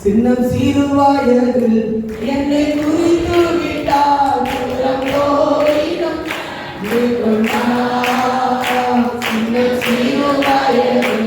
சின்னம் சீருவாயர்கள் என்னை குறித்து விட்டார். சின்னம் சீருவாயர்கள்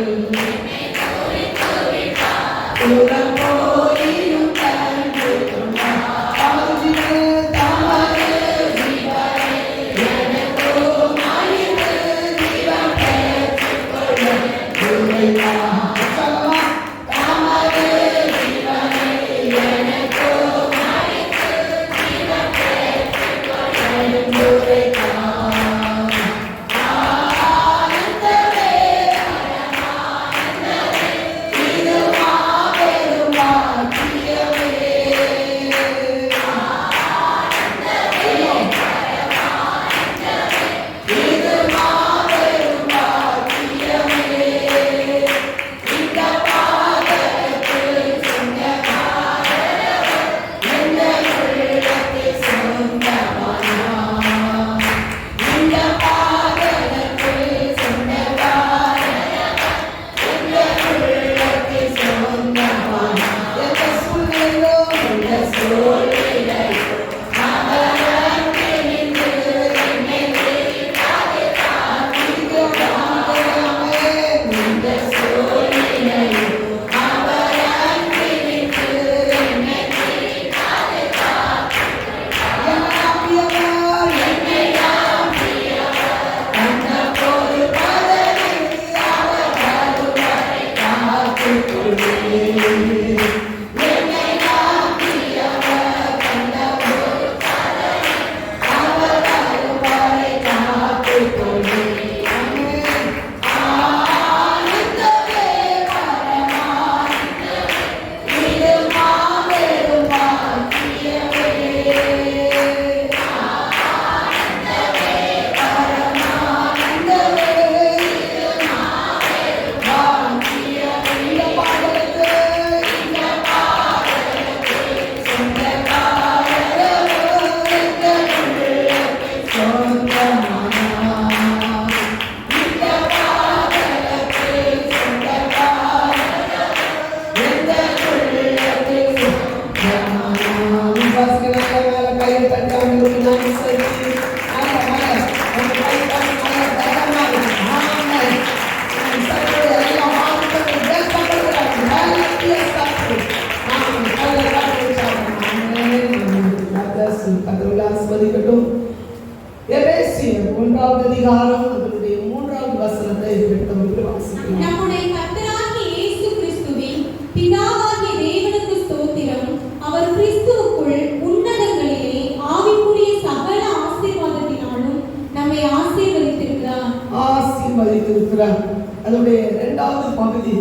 அதனுடைய இரண்டாவது பகுதி,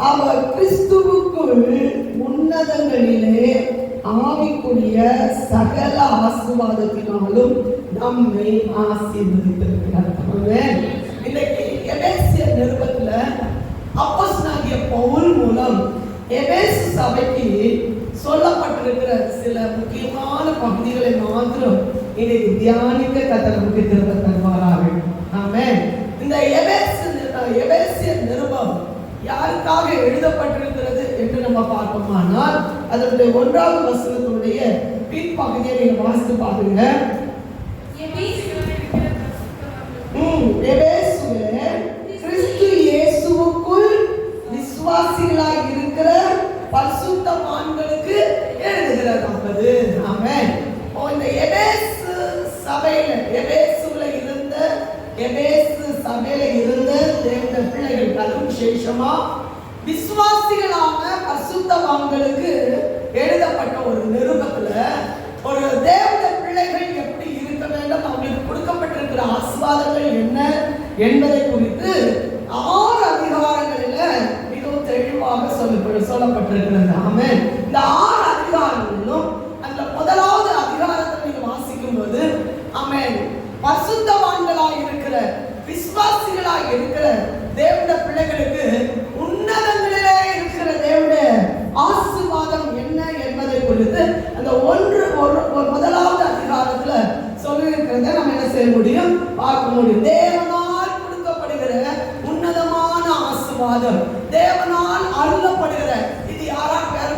அவர் கிறிஸ்துவுக்குள் உன்னதங்களிலே ஆவிக்குரிய சகல ஆசீர்வாதத்தினாலும் நம்மை ஆசீர்வதித்திருக்கிறார். இன்னைக்கு எபேசியர் நிருபத்துல அப்போஸ்தலனாகிய பவுல் மூலம் எபேசு சபைக்கு சொல்லப்பட்டிருக்கிற சில முக்கியமான பகுதிகளை மாத்திரம் இன்னைக்கு தியானிக்க கர்த்தர் நமக்கு திரும்ப தருவாராக. ஆமென். இந்த எபேசியர் நிருபம் யாருக்காக எழுதப்பட்டிருக்கிறது என்று நம்ம பார்ப்போமானால் அதனுடைய 1வது வசனத்தினுடைய பின்பகுதியை நீங்க வாசித்து பாருங்க. எபேசுவே கிறிஸ்து இயேசுவுக்குள் விசுவாசிகளாய் இருக்கிற பரிசுத்தவான்களுக்கு எழுதுகிறது. ஆமென். இந்த எபேசு சபையில எபேசு சபையில இருந்த தேவனுடைய பிள்ளைகள் அதுவும் விசேஷமா விசுவாசிகளான பரிசுத்தவான்களுக்கு எழுதப்பட்ட ஒரு நிருபத்துல ஒரு தேவனுடைய பிள்ளைகள் எப்படி இருக்க வேண்டும், அவங்களுக்கு கொடுக்கப்பட்டிருக்கிற ஆசீர்வாதங்கள் என்ன என்பதை குறித்து 6 அதிகாரங்களில மிகவும் தெளிவாக சொல்லப்பட்டிருக்கிறது. ஆமென். இந்த 6 அதிகாரங்களிலும் அந்த 1வது அதிகாரத்தை நீங்க வாசிக்கும் போது ஆமென், பரிசுத்தவான்களாய் இருக்கிற விசுவாசிகளாய் இருக்கிற தேவனுடைய பிள்ளைகளுக்கு உன்னதங்களிலே இருக்கிற தேவனுடைய ஆசீர்வாதம் என்ன என்பதை குறித்து அந்த 1வது அதிகாரத்துல சொல்லியிருக்கிறத நம்ம என்ன செய்ய முடியும், பார்க்க முடியும். தேவனால் கொடுக்கப்படுகிற உன்னதமான ஆசீர்வாதம், தேவனால் அருளப்படுகிற, இது யாரால் வேற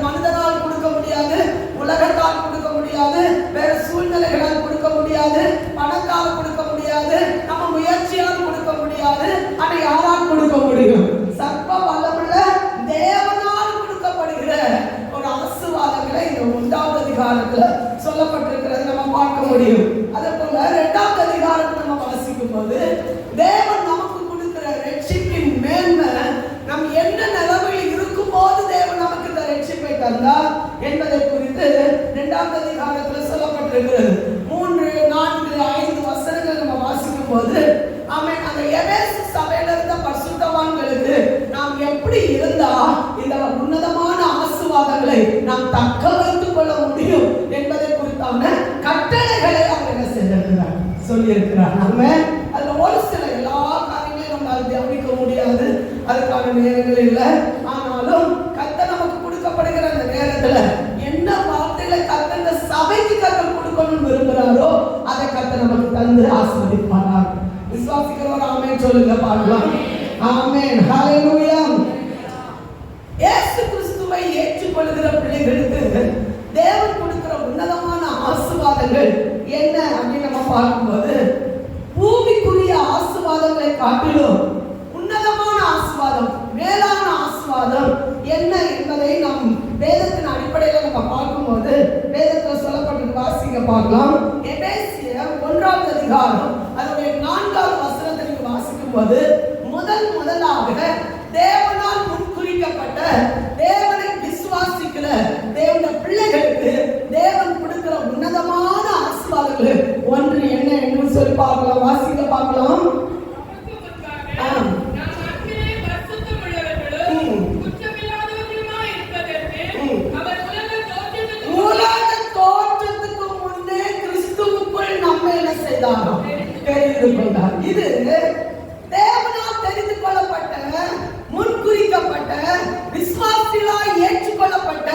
தந்தார் என்பதை குறித்து 2ஆம் அதிகாரத்தில் சொல்லப்பட்டிருக்கிறது. 3, 4, 5 வசனங்கள் நம்ம வாசிக்கும் போது ஆமென், அந்த எபேசு சபையில இருந்த பரிசுத்தவான்களுக்கு நாம் எப்படி இருந்தா இந்த உன்னதமான ஆசீர்வாதங்களை நாம் தக்க வைத்துக் கொள்ள முடியும் என்பதை குறித்தான கட்டளைகளை அவர் என்ன செய்திருக்கிறார், சொல்லியிருக்கிறார். ஆமென். அதுல ஒரு சில எல்லா காரியங்களையும் நம்மளால் கவனிக்க முடியாது, அதுக்கான நேரங்கள் இல்லை. ஆனாலும் கர்த்தர் நமக்கு கொடுக்கப்படுகிற அந்த நேரத்துல என்ன வார்த்தைகளை கர்த்தர் இந்த சபைக்கு கர்த்தர் கொடுக்கணும்னு விரும்புகிறாரோ அதை கர்த்தர் நமக்கு தந்து ஆசீர்வதிப்பார். விசுவாசிக்கிறவர் ஆமென் சொல்லுங்க பார்க்கலாம். ஆமென், ஹalleluya. இயேசு கிறிஸ்துவை ஏற்றுக்கொள்கிற பிள்ளைகளுக்கு தேவன் கொடுக்கிற உன்னதமான ஆசீர்வாதங்கள் என்ன அப்படின்னு நம்ம பார்க்கும்போது, பூமிக்குரிய ஆசீர்வாதங்களை காட்டிலும் உன்னதமான ஆசீர்வாதம், மேலான ஆசீர்வாதம் என்ன என்பதை நாம் வேதத்தின் அடிப்படையில் நம்ம பார்க்கும்போது வேதத்தில் சொல்லப்பட்டு வாசிக்க பார்க்கலாம். எபேசியர் 1ஆம் அதிகாரம் அதனுடைய 4ஆவது வசனத்தை நீங்க வாசிக்கும் போது முதலாக தேவனால் முன்குறிக்கப்பட்ட தேவனை விசுவாசிக்கிற தேவனுடைய பிள்ளைகளுக்கு தேவன் கொடுக்கிற உன்னதமான ஆசீர்வாதங்கள் ஒன்று என்ன என்று சொல்லி பார்க்கலாம், வாசிக்க பார்க்கலாம். உலக தோற்றத்துக்கு முன்னே கிறிஸ்துவுக்குள் நம்ம என்ன செய்தாராம், தெரிந்து கொண்டார். இது தேவனால் தெரிந்து கொள்ளப்பட்ட, முன்குறிக்கப்பட்ட, விசுவாசிகளாய் ஏற்றுக்கொள்ளப்பட்ட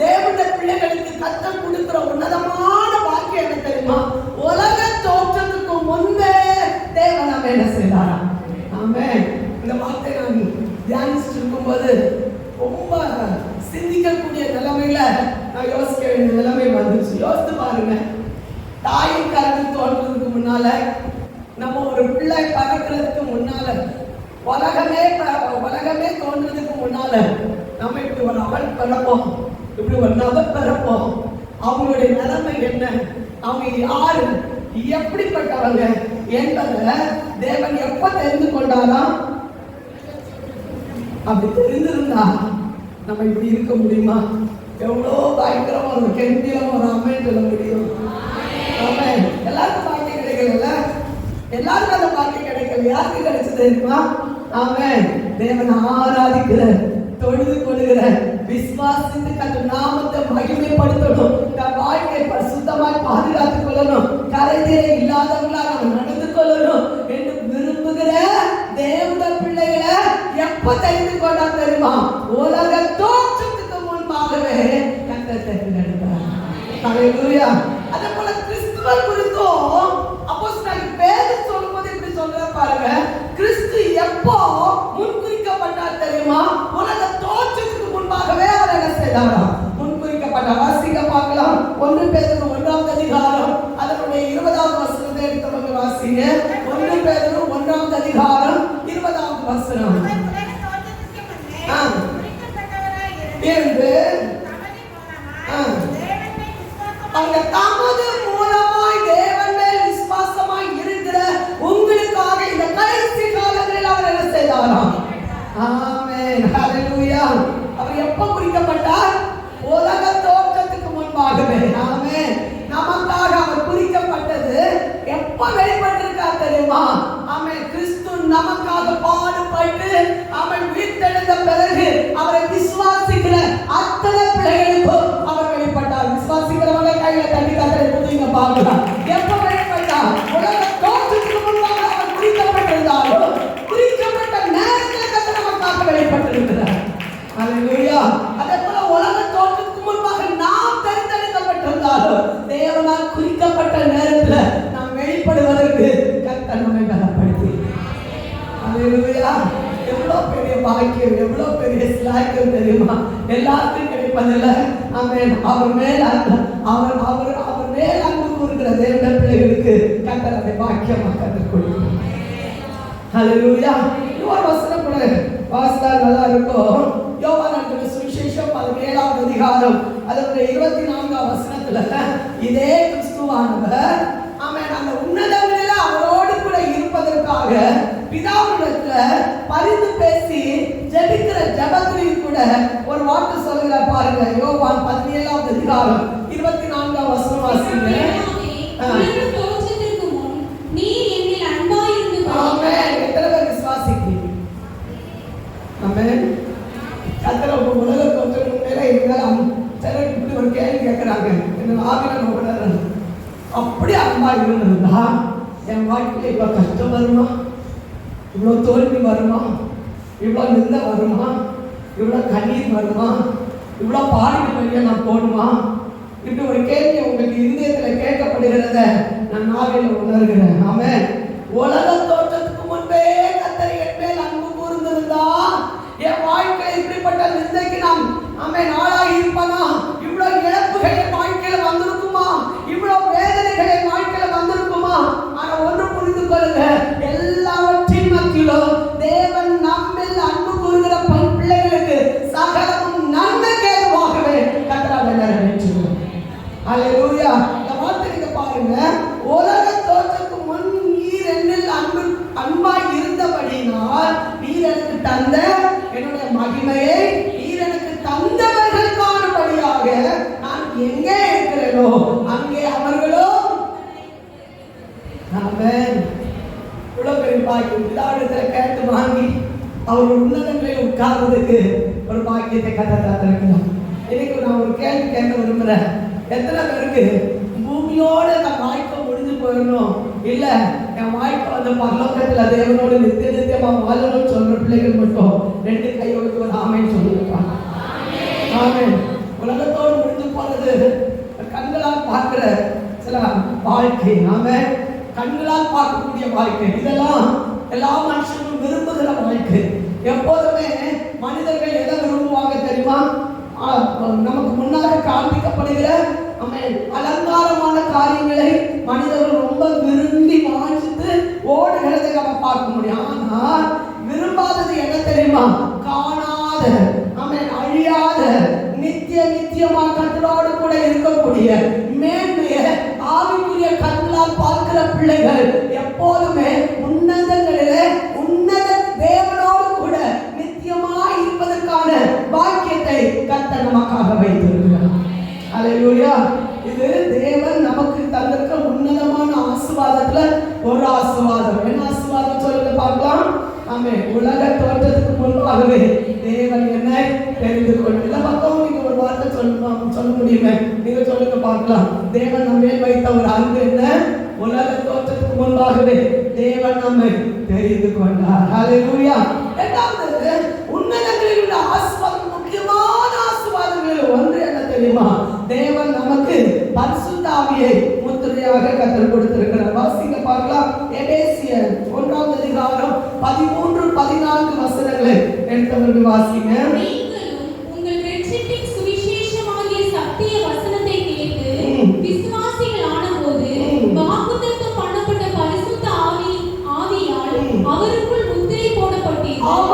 தேவனுடைய பிள்ளைகளுக்கு கர்த்தர் கொடுக்கிற உன்னதமான வாக்கியம் என்ன தெரியுமா? உலக தோற்றத்துக்கு முன்பே தேவன் நம்ம என்ன செய்தாராம். ஆமென். இந்த வார்த்தை நான் தியானிச்சுட்டு இருக்கும்போது ரொம்ப சிந்திக்கக்கூடிய நிலைமையில நான் யோசிக்க வேண்டிய நிலைமை வந்துச்சு. யோசித்து பாருங்க, தாயின் கருவில் தோன்றதுக்கு முன்னால, நம்ம ஒரு பிள்ளை பறக்கிறதுக்கு முன்னால, உலகமே தோன்றதுக்கு முன்னால நம்ம இப்படி ஒரு அவள் பிறப்போம், இப்படி ஒரு நபர் பிறப்போம். அவங்களுடைய நிலைமை என்ன, அவங்க யாரு, எப்படிப்பட்டவங்க என்பதை தேவன் எப்ப தெரிந்து கொண்டாராம்? அப்படி தெரிந்திருந்தா நம்ம இப்படி இருக்க முடியுமா? எவ்வளோ பயங்கரமா ஒரு கெம்பியமா ஒரு அம்மைன்னு சொல்ல முடியும். ஆமென். எல்லாருக்கும் பாக்கியம் கிடைக்கல, எல்லாருக்கும் அந்த பாக்கியம் கிடைக்கல. யாருக்கு கிடைச்சது தெரியுமா? ஆமென். தேவனை ஆராதிக்கிற, தொழுது கொள்கிற, விசுவாசித்து கர்த்தர் நாமத்தை மகிமைப்படுத்தணும், தன் வாழ்க்கையை பரிசுத்தமாய் பாதுகாத்துக் கொள்ளணும், கரைதிரை இல்லாதவங்களா நாம் நடந்து கொள்ளணும் என்று விரும்புகிற தேவனுடைய பிள்ளைகளை எப்ப தெரிந்து கொண்டா தெரியுமா? உலக தோற்றத்துக்கு முன்பாகவே கர்த்தர் தெரிந்தெடுத்தார். ஹல்லேலூயா. அதே போல கிறிஸ்துவை குறித்தும் அப்போஸ்தலன் பேதுரு சொல்லும்போது இப்படி சொல்ற பாருங்க, கிறிஸ்து எப்போ முன்குறிக்கப்பட்டார் தெரியுமா? உலக தோற்றத்துக்கு முன்பாகவே அவர் என்ன செய்தாராம், முன்குறிக்கப்பட்டார். வாசிக்க பார்க்கலாம். 1 பேதுரு 1ஆம் அதிகாரம் அதனுடைய 20ஆவது வசனத்தை எடுத்து வாசிங்க. 1 பேதுரு 1ஆம் அதிகாரம் 20ஆவது வசனம். அங்க தமது மூலமாய் தேவன் மேல் விசுவாசமாய் இருக்கிற உங்களுக்காக இந்த கடைசி காலங்களில் அவர் என்ன செய்தாராம்? ஆமென், ஹல்லேலூயா. அவர் எப்ப குறிக்கப்பட்டார்? உலக தோற்றத்துக்கு முன்பாகவே. ஆமென். நமக்காக அவர் குறிக்கப்பட்டது எப்ப வெளிப்பட்டிருக்கார் தெரியுமா? ஆமென். கிறிஸ்து நமக்காக பாடுபட்டு அவன் உயிர்த்தெழுந்த பிறகு அவரை விசுவாசிக்கிற அத்தனை பிள்ளைகளுக்கும் அவர் வெளிப்பட்டார். விசுவாசிக்கிறவங்க கையில தண்ணி கத்தரை புதிங்க பார்க்கலாம். எப்ப வெளிப்பட்டார்? உலக தோற்றத்துக்கு முன்பாக அவர் குறிக்கப்பட்டிருந்தாலும் குறிக்கப்பட்ட நேரத்தில் கத்தர் நமக்காக வெளிப்பட்டிருக்கிறார். ஹல்லேலூயா. அதே போல உலக தோற்றத்துக்கு முன்பாக நாம் தெரிந்தெடுக்கப்பட்டிருந்தாலும் தேவனால் குறிக்கப்பட்ட நேரத்தில் நாம் வெளிப்படுவதற்கு கர்த்தர் நம்மை பலப்படுத்தி. ஹல்லேலூயா. எவ்வளவு பெரிய பாக்கியம், எவ்வளவு பெரிய சிலாக்கியம் தெரியுமா? எல்லாருக்கும் கிடைப்பதில்லை. ஆமென். அவர் மேல் அன்பு கூறுகிற தேவனுடைய பிள்ளைகளுக்கு கர்த்தர் அதை பாக்கியமாக கற்றுக் கொடுக்கிறார். ஹல்லேலூயா. இன்னொரு வசனம் கூட வாசித்தா நல்லா இருக்கும். யோவான் எழுதின சுவிசேஷம் 17ஆம் அதிகாரம் அதனுடைய 24ஆம் வசனத்துல இதே கிறிஸ்துவானவர் ஆமென் அந்த உன்னதங்களில் அவரோடு கூட இருப்பதற்காக பிதாவிடத்துல பரிந்து பேசி ஜெபிக்கிற ஜெபத்திலையும் கூட ஒரு வார்த்தை சொல்கிறார் பாருங்க. அதிகாரம் 24ஆம் வசனம் வாசிங்க. ஆமென். எத்தனை பேர் விசுவாசிக்கிறீங்க? ஆமென். கர்த்தர் உலக தோற்றத்துக்கு முன்னே இருந்தாலும் சிலர் இப்படி ஒரு கேள்வி கேட்கிறாங்க. என்ன ஆவில உணர்றாங்க. அப்படி அன்பா இருந்தா என் வாழ்க்கையில இப்ப கஷ்டம் வருமா, இவ்வளவு தோல்வி வருமா, இவ்வளவு நிந்த வருமா, இவ்வளவு கண்ணீர் வருமா, இவ்வளவு பாடுகள் வழியா நான் போடுமா, இப்படி ஒரு கேள்வி உங்களுக்கு இருதயத்துல கேட்கப்படுகிறத நான் ஆவில உணர்கிறேன். ஆமென். உலக தோற்றத்துக்கு முன்பே கர்த்தர் என் மேல் அன்பு கூர்ந்திருந்தா என் வாழ்க்கையில இப்படிப்பட்ட நிந்தைக்கு நான் ஆளாகி இருப்பனா, இவ்வளவு இழப்புகள் என் வாழ்க்கையில வந்திருக்குமா, இவ்வளவு வேதனைகள் என் வாழ்க்கையில வந்திருக்குமா? ஆனா ஒன்று புரிந்து கொள்ளுங்க, எல்லாவற்றின் மத்தியிலும் தேவன் நம்மில் அன்பு கூறுகிற பிள்ளைகளுக்கு சகலமும் நன்மைக்கு ஏதுவாகவே கர்த்தரால் நிறைவேற்றுவார். அல்லேலூயா. இந்த வார்த்தையை பாருங்க. உலக தோற்றத்துக்கு முன் நீர் என்னில் அன்பாய் இருந்தபடினால் நீர் எனக்கு தந்த என்னுடைய மகிமையை நீர் எனக்கு தந்தவர்கள் காணும்படியாக நான் எங்கே இருக்கிறேனோ அங்கே அவர்களும். ஆமென். இவ்வளவு பெரிய பாக்கியம் பிதாவிடத்துல கேட்டு வாங்கி அவர் உன்னதங்களில் உட்கார்வதற்கு ஒரு பாக்கியத்தை கற்றுக்கலாம். இன்னைக்கு நான் ஒரு கேள்வி கேட்க விரும்புறேன். எத்தனை பேருக்கு பூமியோட நான் வாழ்க்கை முடிஞ்சு போயிடணும், இல்ல என் வாழ்க்கை வந்து பரலோகத்துல தேவனோடு நித்தியமா வாழணும்னு சொல்ற பிள்ளைகள் மட்டும் ரெண்டு கையோடு ஒரு ஆமைன்னு சொல்லியிருப்பாங்க. ஆமென். உலகத்தோடு முடிஞ்சு போறது கண்களால் பார்க்கிற சில வாழ்க்கை. ஆமென். கண்களால் பார்க்கக்கூடிய வாழ்க்கை, இதெல்லாம் எல்லா மனுஷனும் விரும்புகிற வாழ்க்கை. எப்போதுமே மனிதர்கள் எதை விரும்புவாங்க தெரியுமா? நமக்கு முன்னாக காண்பிக்கப்படுகிற அலங்காரமான காரியங்களை மனிதர்கள் ரொம்ப விரும்பி வாஞ்சித்து ஓடுகிறதை நம்ம பார்க்க முடியும். ஆனால் விரும்பாதது என்ன தெரியுமா? காணாத, அழியாத, நித்தியமா கர்த்தரோடு கூட இருக்கக்கூடிய மேன்மையை ஆவிக்குரிய கண்களால் பார்க்கிற பிள்ளைகள் எப்போதுமே உன்னதங்களிலே உன்னத தேவனோடு கூட நித்தியமாய் இருப்பதற்கான பாக்கியத்தை கர்த்தர் நமக்காக வைத்திருக்கிறார். அல்லேலூயா. இது தேவன் நமக்கு தந்திருக்கிற உன்னதமான ஆசீர்வாதத்துல ஒரு ஆசீர்வாதம். என்ன ஆசீர்வாதம் சொல்லுங்க பார்க்கலாம். ஆமென். உலக தோற்றத்துக்கு முன்பாகவே தேவன் என்னை தெரிந்து கொண்டு இல்ல பக்கம் நீங்க ஒரு வார்த்தை சொல்ல முடியுமே, நீங்க சொல்லுங்க பார்க்கலாம். தேவன் நம்ம மேல் வைத்த ஒரு அன்பு என்ன? உலக தோற்றத்துக்கு முன்பாகவே தேவன் நம்மை தெரிந்து கொண்டார். அல்லேலூயா. இரண்டாவது, உன்னதங்களில் உள்ள ஆசீர்வாதம், முக்கியமான ஆசீர்வாதங்கள் ஒன்று என்ன தெரியுமா? தேவன் நமக்கு பரிசுத்த ஆவியை முத்திரையாக கற்றுக் கொடுத்திருக்கிறார். வாசிங்க பார்க்கலாம். எபேசியர் 1ஆம் அதிகாரம் 13-14 வசனங்களை எடுத்தவர்கள் வாசிங்க. உங்கள் ரட்சிப்பின் சுவிசேஷமாகிய சத்திய வசனத்தை கேட்டு விசுவாசிகள் ஆனபோது வாக்குத்தத்தம் பண்ணப்பட்ட பரிசுத்த ஆவியால் அவருக்குள் முத்திரை போடப்பட்டீர்கள்.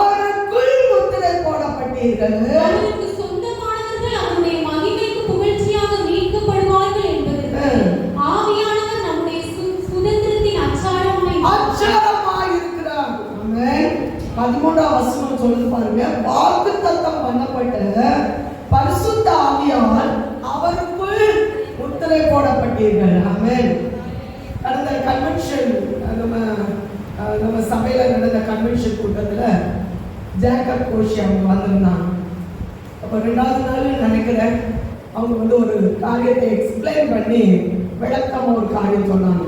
அவருக்கு சொந்தமானவர்கள் அவருடைய மகிமைக்கு புகழ்ச்சியாக மீட்கப்படுவார்கள் என்பதற்கு ஆவியானவர் நம்முடைய சுதந்திரத்தின் அச்சாரமாய் இருக்கிறார். ஆமென். 13ஆம் வசனம் சொல்லுது பாருங்க. வாக்குத்தத்தம் பண்ணப்பட்ட பரிசுத்த ஆவியால் அவருக்குள் முத்திரை போடப்பட்டீர்கள். ஆமென். கடந்த கன்வென்ஷன் நம்ம சபையில நடந்த கன்வென்ஷன் கூட்டத்துல ஜேக்கப் கோஷி அவங்க வந்திருந்தாங்க. அப்போ 2வது நாள் நினைக்கிறேன் அவங்க ஒரு காரியத்தை எக்ஸ்பிளைன் பண்ணி விளக்கமா ஒரு காரியம் சொன்னாங்க.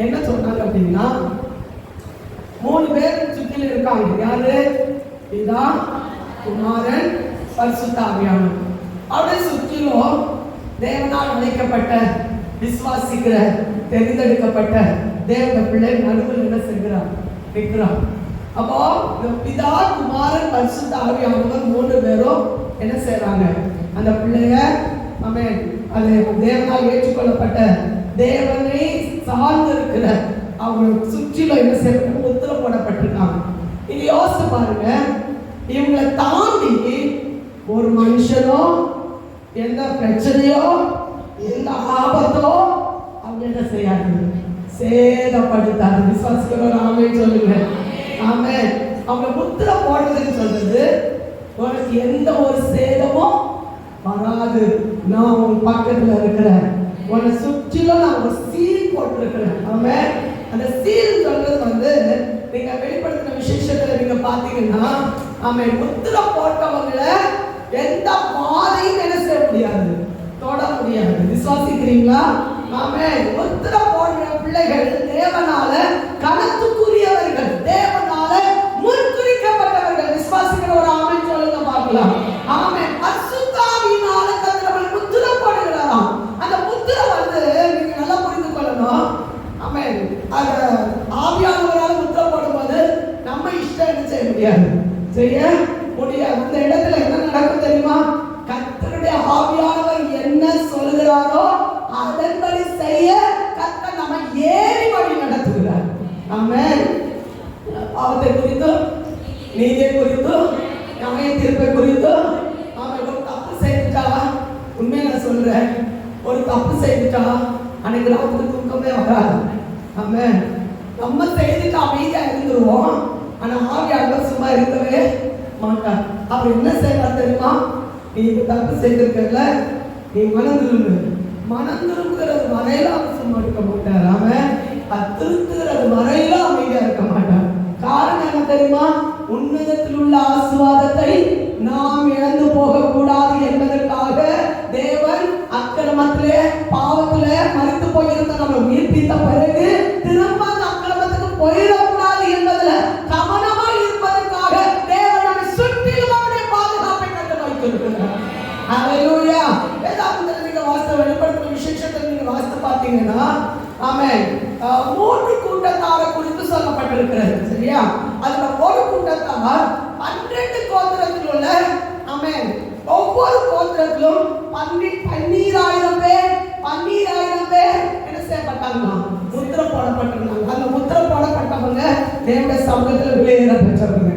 என்ன சொன்னாங்க அப்படின்னா, 3 பேர் சுற்றில இருக்காங்க. யாரு? பிதா, குமாரன், பரிசுத்த ஆவியானவர். அவருடைய சுற்றிலும் தேவனால் அழைக்கப்பட்ட விசுவாசிக்கிற தெரிந்தெடுக்கப்பட்ட தேவ பிள்ளை நடுவில் என்ன செய்கிறார்? நிற்கிறார். அப்போ பிதா, குமாரன், பரிசுத்த ஆவியானவர் 3 பேரும் என்ன செய்யறாங்க? அந்த பிள்ளைய அது தேவனால் ஏற்றுக்கொள்ளப்பட்ட தேவனை சார்ந்து இருக்கிற அவங்க சுற்றிலும் என்ன செய்யப்பட்ட முத்திரை போடப்பட்டிருக்காங்க. நீங்க யோசிச்சு பாருங்க, இவங்களை தாண்டி ஒரு மனுஷனோ எந்த பிரச்சனையோ எந்த ஆபத்தோ அவங்க என்ன செய்யாது? சேதப்படுத்தாது. விசுவாசிக்கிறோம். ஆமென் சொல்லுங்க. ஆமென். அவங்க முத்திரை போடுறதுன்னு சொல்றது உனக்கு எந்த ஒரு சேதமும் வராது. நான் உன் பக்கத்துல இருக்கிறேன், உன்னை சுற்றிலும் நான் ஒரு சீல் போட்டிருக்கிறேன். ஆமென். அந்த சீல் சொல்றது வந்து நீங்க வெளிப்படுத்தின விசேஷத்துல நீங்க பாத்தீங்கன்னா, ஆமென், முத்திரை போட்டவங்களை எந்த பாதையும் என்ன செய்ய முடியாது, தொட முடியாது. விசுவாசிக்கிறீங்களா? ஆமென். முத்திரை போடுற பிள்ளைகள் தேவனால கனத்துக்குரியவர்கள், தேவனால முன்குறிக்கப்பட்டவர்கள். விசுவாசிக்கிற ஒரு ஆமென் சொல்லுங்க பார்க்கலாம். ஆமென். பரிசுத்த ஆவியினால கர்த்தர் முத்திரை போடுகிறாராம். அந்த முத்திரை வந்து நீங்க நல்லா புரிந்து கொள்ளணும். ஆமென். அந்த ஆவியானவரால் முத்திரை போடும்போது நம்ம இஷ்டம் என்ன செய்ய முடியாது, செய்ய முடியாது. அந்த இடத்துல என்ன நடக்கும் தெரியுமா? கர்த்தருடைய ஆவியானவர் என்ன சொல்கிறாரோ அதன்படி செய்ய கர்த்தர் நம்ம ஏறி வழி நடத்துகிறார். ஆமென். பாவத்தை குறித்தும் நீதியை குறித்தும் நியாய தீர்ப்பை குறித்தும் அவன் ஒரு தப்பு செய்துட்டா, உண்மையை நான் சொல்றேன், ஒரு தப்பு செய்துட்டா அன்னைக்கு ராத்திரி தூக்கமே வராது. ஆமென். நம்ம செய்துட்டு அமைதியா இருந்துருவோம், ஆனா ஆவியானவர் சும்மா இருக்கவே மாட்டார். அவர் என்ன செய்வார் தெரியுமா? நீ தப்பு செய்திருக்கல, நீ மனம் திரும்புகிறது வரையில அவர் சும்மா இருக்க மாட்டார். அவன் திருத்துகிறது வரையில அமைதியா இருக்க மாட்டார். காரணம் என்ன தெரியுமா? உன்னதத்தில் உள்ள ஆசீர்வாதத்தை நாம் இழந்து போக கூடாது என்பதற்காக தேவன் அக்கிரமத்திலே பாவத்திலே மரித்து போயிருந்த நம்ம உயிர்ப்பித்த பிறகு திரும்ப அந்த அக்கிரமத்துக்கு போயிடக்கூடாது என்பதில் கவனமா இருப்பதற்காக தேவன் நம்மை சுற்றிலும் அவருடைய பாதுகாப்பை கண்டு வைத்திருக்கிறார். ஹல்லேலூயா. வேதாகமத்தில் நீங்க வாசித்த வெளிப்படுத்தின விசேஷத்தை நீங்க வாசித்து பார்த்தீங்கன்னா, ஆமென், 3 கூட்டத்தாரை குறித்து சொல்லப்பட்டிருக்கிறது. சரியா? அதுல ஒரு கூட்டத்தார் 12 கோத்திரத்தில் உள்ள, ஆமென், ஒவ்வொரு கோத்திரத்திலும் 12,000 பேர் என்ன செய்யப்பட்டாங்க? முத்திரை போடப்பட்டிருந்தாங்க. அந்த முத்திரை போடப்பட்டவங்க தேவனுடைய சமூகத்தில் வெளியேற பெற்றவங்க.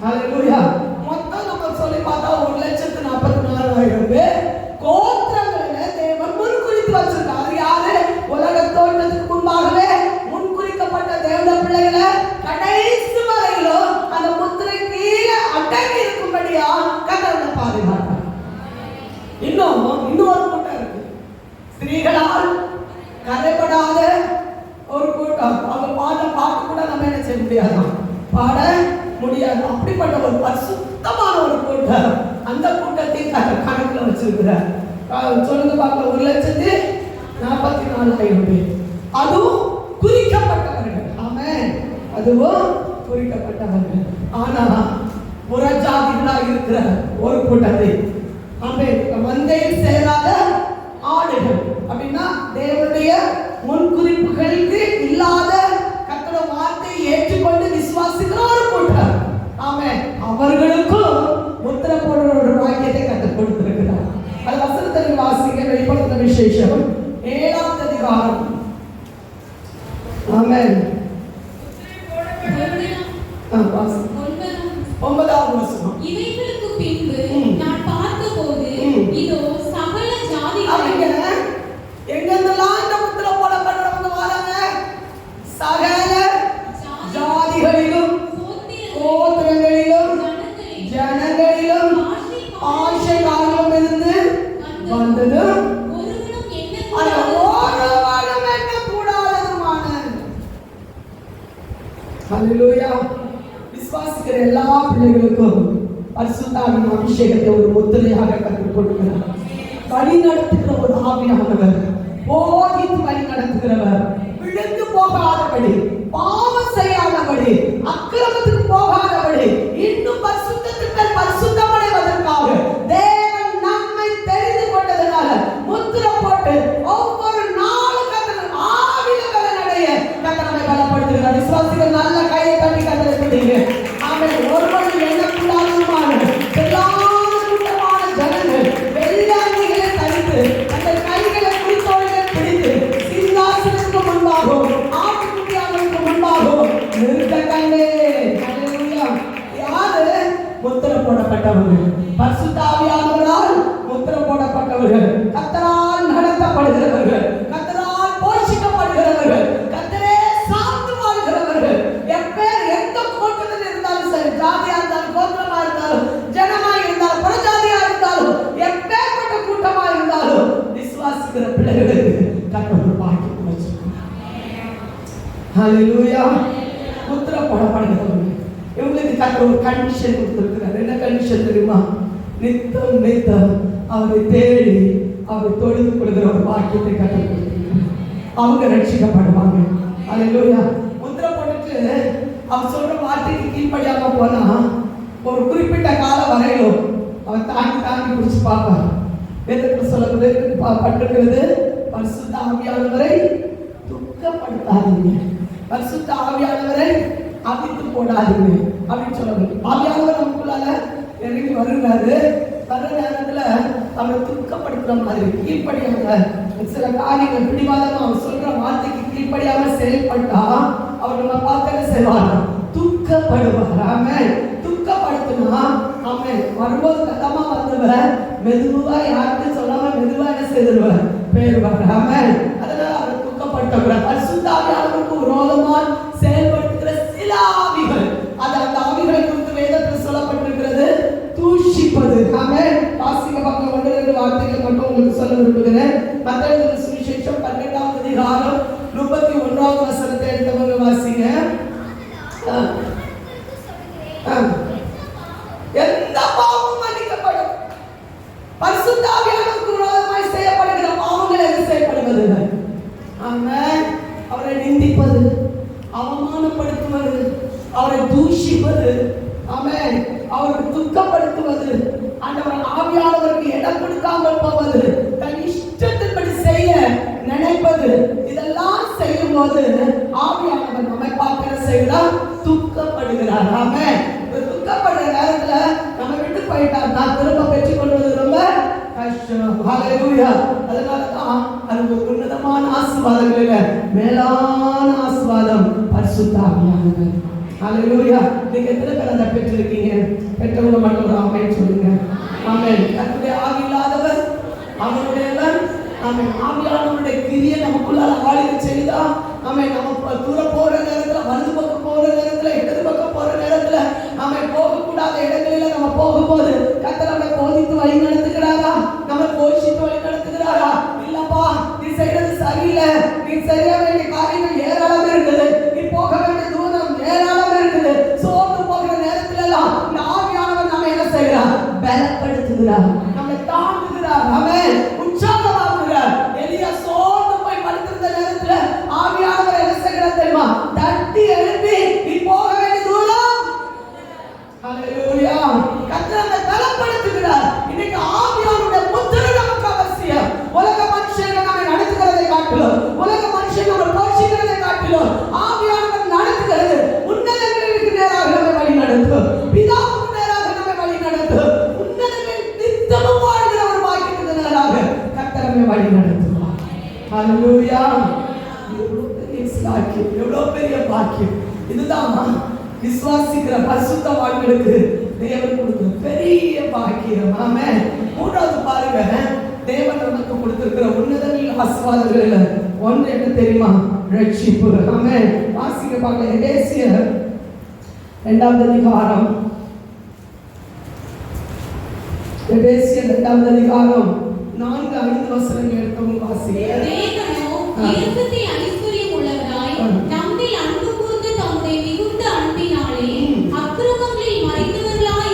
ஹல்லேலூயா. மொத்தம் நம்ம சொல்லி பார்த்தா 1,44,000 பேர் கோத்திரங்களை தேவன் முன்குறித்து வச்சிருக்காரு. யாரு? உலக தோற்றத்துக்கு முன்பாகவே முன்குறிக்கப்பட்ட தேவனுடைய பிள்ளைகளை கடைசி வரையிலும் அந்த முத்திரை கீழே அடங்கி இருக்கும்படியா கர்த்தர் பாதுகாப்பார். இன்னொரு கூட்டம் இருக்கு, ஸ்திரீகளால் கரைபடாத ஒரு கூட்டம். அவங்க பாட்டு கூட நம்ம என்ன செய்ய முடியாது, பாட முடியாது. அப்படிப்பட்ட ஒரு பரிசுத்தமான ஒரு கூட்டம். அந்த கூட்டத்தை கணக்குல வச்சிருக்கிறார். சொல்லுங்க பார்க்கலாம். 1,44,000 பேர். அதுவும் குறிக்கப்பட்டவர்கள். ஆமென். அதுவும் குறிக்கப்பட்டவர்கள். ஆனா புறஜாதிகளாக இருக்கிற ஒரு கூட்டத்தை, ஆமென், மந்தையில் சேராத ஆடுகள் அப்படின்னா தேவனுடைய முன்குறிப்புகளுக்கு இல்லாத கர்த்தருடைய வார்த்தையை ஏற்றுக்கொண்டு விசுவாசிக்கிற ஒரு கூட்டம். ஆமென். அவர்களுக்கும் முத்திரை போடுற ஒரு வாக்கியத்தை கர்த்தர் கொடுத்திருக்கிறார். அது வசனத்தை வாசிக்க வெளிப்படுத்தின விசேஷம் 7ஆம் அதிகாரம். ஆமென். 9வது வசனம். இவைகளுக்கு பின்பு நான் பார்த்தபோது இதோ சகல ஜாதிகளும் எங்கெல்லாம் இந்த முத்திரை போடப்பட்டவங்க வராங்க? சகல ஜாதிகளிலும் கோத்திரங்களிலும் ஜனங்களிலும் ஆசைக்காரர்களும் இருந்து வந்தது. ஒருவனும் எண்ணக்கூடாததுமான. ஹல்லேலூயா. விசுவாசிக்கிற எல்லா பிள்ளைகளுக்கும் பரிசுத்த ஆவியின் அபிஷேகத்தை ஒரு முத்திரையாக கற்றுக் கொடுக்கிறார். வழி நடத்துகிற ஒரு ஆவியானவர், போதித்து வழி நடத்துகிறவர், விழுந்து போகாதபடி, பாவம் செய்யாதபடி, அக்கிரமத்துக்கு போகாதபடி, இன்னும் பரிசுத்தத்திற்கு பரிசுத்தமடைவதற்காக தேவன் நம்மை தெரிந்து கொண்டதனால முத்திரை போட்டு ஒவ்வொரு நாளும் கர்த்தர் ஆவியில பலனடைய கர்த்தர் நம்மை பலப்படுத்துகிறார். விசுவாசிகள் நல்ல கையை தட்டி கர்த்தரை துதிங்க. ஆமென். ஒருவனும் எண்ணக்கூடாததுமான எல்லா கூட்டமான ஜனங்கள் வெள்ளாங்கிகளை தரித்து அந்த கைகளை குறித்தோடுகளை பிடித்து சிங்காசனத்துக்கு முன்பாகவும் ஆட்டுக்குட்டியானவருக்கு முன்பாகவும் நிறுத்த கண்டே. ஹல்லேலூயா. யாரு? கர்த்தர் ஒரு பாக்கியம் வச்சிருக்கார். ஹல்லேலூயா. முத்திரை போடப்படுகிறவங்க இவங்களுக்கு கர்த்தர் ஒரு கண்டிஷன் கொடுத்திருக்கிறார். என்ன கண்டிஷன் தெரியுமா? நித்தம் அவரை தேடி அவரை தொழுது கொள்கிற ஒரு பாக்கியத்தை கர்த்தர் கொடுத்திருக்கிறார். அவங்க ரட்சிக்கப்படுவாங்க. ஹல்லேலூயா. முத்திரை போட்டுட்டு அவர் சொல்ற வார்த்தைக்கு கீழ்ப்படியாம போனா ஒரு குறிப்பிட்ட காலம் வரையிலும் அவன் தாங்கி பிடிச்சு பார்ப்பார். வேதத்தில் சொல்லப்பட்டிருக்கிறது, பரிசுத்த ஆவியானவரை துக்கப்படுத்தாதீங்க, பரிசுத்த ஆவியானவரை அவித்து போடாதீங்க அப்படின்னு சொல்லுவாங்க. ஆவியானவர் நமக்குள்ளால இறங்கி வருகிறாரு. வர்ற நேரத்துல அவரை துக்கப்படுத்துற மாதிரி கீழ்ப்படியாம சில காரியங்கள் பிடிவாதமா அவர் சொல்ற வார்த்தைக்கு கீழ்ப்படியாம செயல்பட்டா அவர் நம்ம பார்க்க செய்வார், துக்கப்படுவார். ஆமென். துக்கப்படுத்தினா ஆமென் வரும்போது கதமா வந்தவர் மெதுவா யாருக்கும் சொல்லாம மெதுவா என்ன செய்திருவார், பேருவார். ஆமென். அதனால அவர் துக்கப்படுத்தக்கூடாது. பரிசுத்த ஆவியானவருக்கு விரோதமா செயல்படுத்துகிற சில ஆவிகள், அது அந்த ஆவிகளை குறித்து வேதத்தில் சொல்லப்பட்டிருக்கிறது, தூஷிப்பது. ஆமென். வாசிக்க பக்கம் 1-2 வார்த்தைகள் மட்டும் உங்களுக்கு சொல்ல விரும்புகிறேன். மத்தேயு சுவிசேஷம் 12ஆம் அதிகாரம் 31ஆவது வசனத்தை எடுத்தவங்க வாசிங்க. எந்த பாவமும் மன்னிக்கப்படும். பரிசுத்த ஆவியானவருக்கு விரோதமாய் செய்யப்படுகிற பாவங்கள் எது செய்யப்படுவதில்லை. ஆமென். அவரை நிந்திப்பது, அவமானப்படுத்துவது, அவரை தூஷிப்பது, ஆமென், அவருக்கு துக்கப்படுத்துவது, ஆண்டவர் ஆவியானவருக்கு இடம் கொடுக்காமல் போவது, தன் இஷ்டத்தின்படி செய்ய நினைப்பது, இதெல்லாம் செய்யும் போது ஆவியானவர் நம்மை பார்க்கிற செய்கிறார், துக்கப்படுகிறார். ஆமென். துக்கப்படுற நேரத்துல நம்ம விட்டு போயிட்டார், நான் திரும்ப பெற்றுக் கொள்வது ரொம்ப கஷ்டம். ஹல்லேலூயா. அதனாலதான் அது ஒரு உன்னதமான ஆசீர்வாதங்களில மேலான ஆசீர்வாதம் பரிசுத்த ஆவியானவர். ஹல்லேலூயா. நீங்க எத்தனை பேர் அதை பெற்றிருக்கீங்க? பெற்றவங்க மட்டும் ஒரு ஆமென் சொல்லுங்க. ஆமென். கர்த்தருடைய ஆவி இல்லாதவர் அவருடையவர். ஆமென். ஆவியானவருடைய கிரியை நமக்குள்ளால ஆளுகை செய்தா, ஆமென், நம்ம தூர போற நேரத்துல, வலது பக்கம் போற நேரத்துல, இடது பக்கம் போற நேரத்துல, ஆமென், போகக்கூடாத இடங்களில நம்ம போகும்போது கர்த்தர் நம்மை போதித்து வழி நடத்துகிறாரா, நம்ம போஷித்து வழி நடத்துகிறாரா? இல்லப்பா, நீ செய்யறது சரியில்லை, நீ செய்ய வேண்டிய காரியங்கள் ஏராளம் இருக்குது, நீ போக வேண்டிய தூரம் ஏராளம் இருக்குது, சோர்ந்து போகிற நேரத்துல எல்லாம் இந்த ஆவியானவர் நம்ம என்ன செய்கிறார்? பலப்படுத்துகிறார், நம்மை தாங்குகிறார், ஆமென், உற்சாகமாக்குகிறார். எலியா சோர்ந்து போய் படுத்திருந்த நேரத்துல ஆவியானவர் என்ன செய்கிறார் தெரியுமா? தட்டி எழுப்பி நீ போக வேண்டிய தூரம். ஹல்லேலூயா. கர்த்தர் நம்மை பலப்படுத்துகிறார். இன்னைக்கு ஆவியானவருடைய முத்திரை நமக்கு அவசியம். உலக மனுஷங்க நம்மை நடத்துகிறதை காட்டிலும், உலக மனுஷங்க நம்மை போஷிக்கிறதை காட்டிலும் ஆவியானவர் நடத்துகிறது உன்னதங்களுக்கு நேராக நம்மை வழி நடத்தும், பிதாவுக்கு நேராக நம்மை வழி நடத்தும், உன்னதங்களில் நித்தமும் வாழ்கிற ஒரு வாக்கியத்துக்கு நேராக கர்த்தர் நம்மை வழி நடத்துவார். ஹல்லேலூயா. எவ்வளவு பெரிய சாக்கியம், எவ்வளவு பெரிய பாக்கியம். இதுதான் விசுவாசிக்கிற பரிசுத்தவான்களுக்கு தேவன் கொடுக்கிற பெரிய பாக்கியம். ஆமென். மூன்றாவது பாருங்க, தேவன் நமக்கு கொடுத்திருக்கிற உன்னதங்களில் ஆசீர்வாதங்களில் ஒன்று என்ன தெரியுமா? ரட்சிப்பு. ஆமென். வாசிக்க பார்க்கலாம். எபேசியர் 2ஆம் அதிகாரம், எபேசியர் 2ஆம் அதிகாரம் 4-5 வசனங்கள் எடுத்தவங்க வாசிங்க. தேவனோ இரக்கத்தில் ஐஸ்வர்யம் உள்ளவராய் நம்மில் அன்பு கூர்ந்து தம்முடைய மிகுந்த அன்பினாலே அக்கிரமங்களில் மரித்தவர்களாய்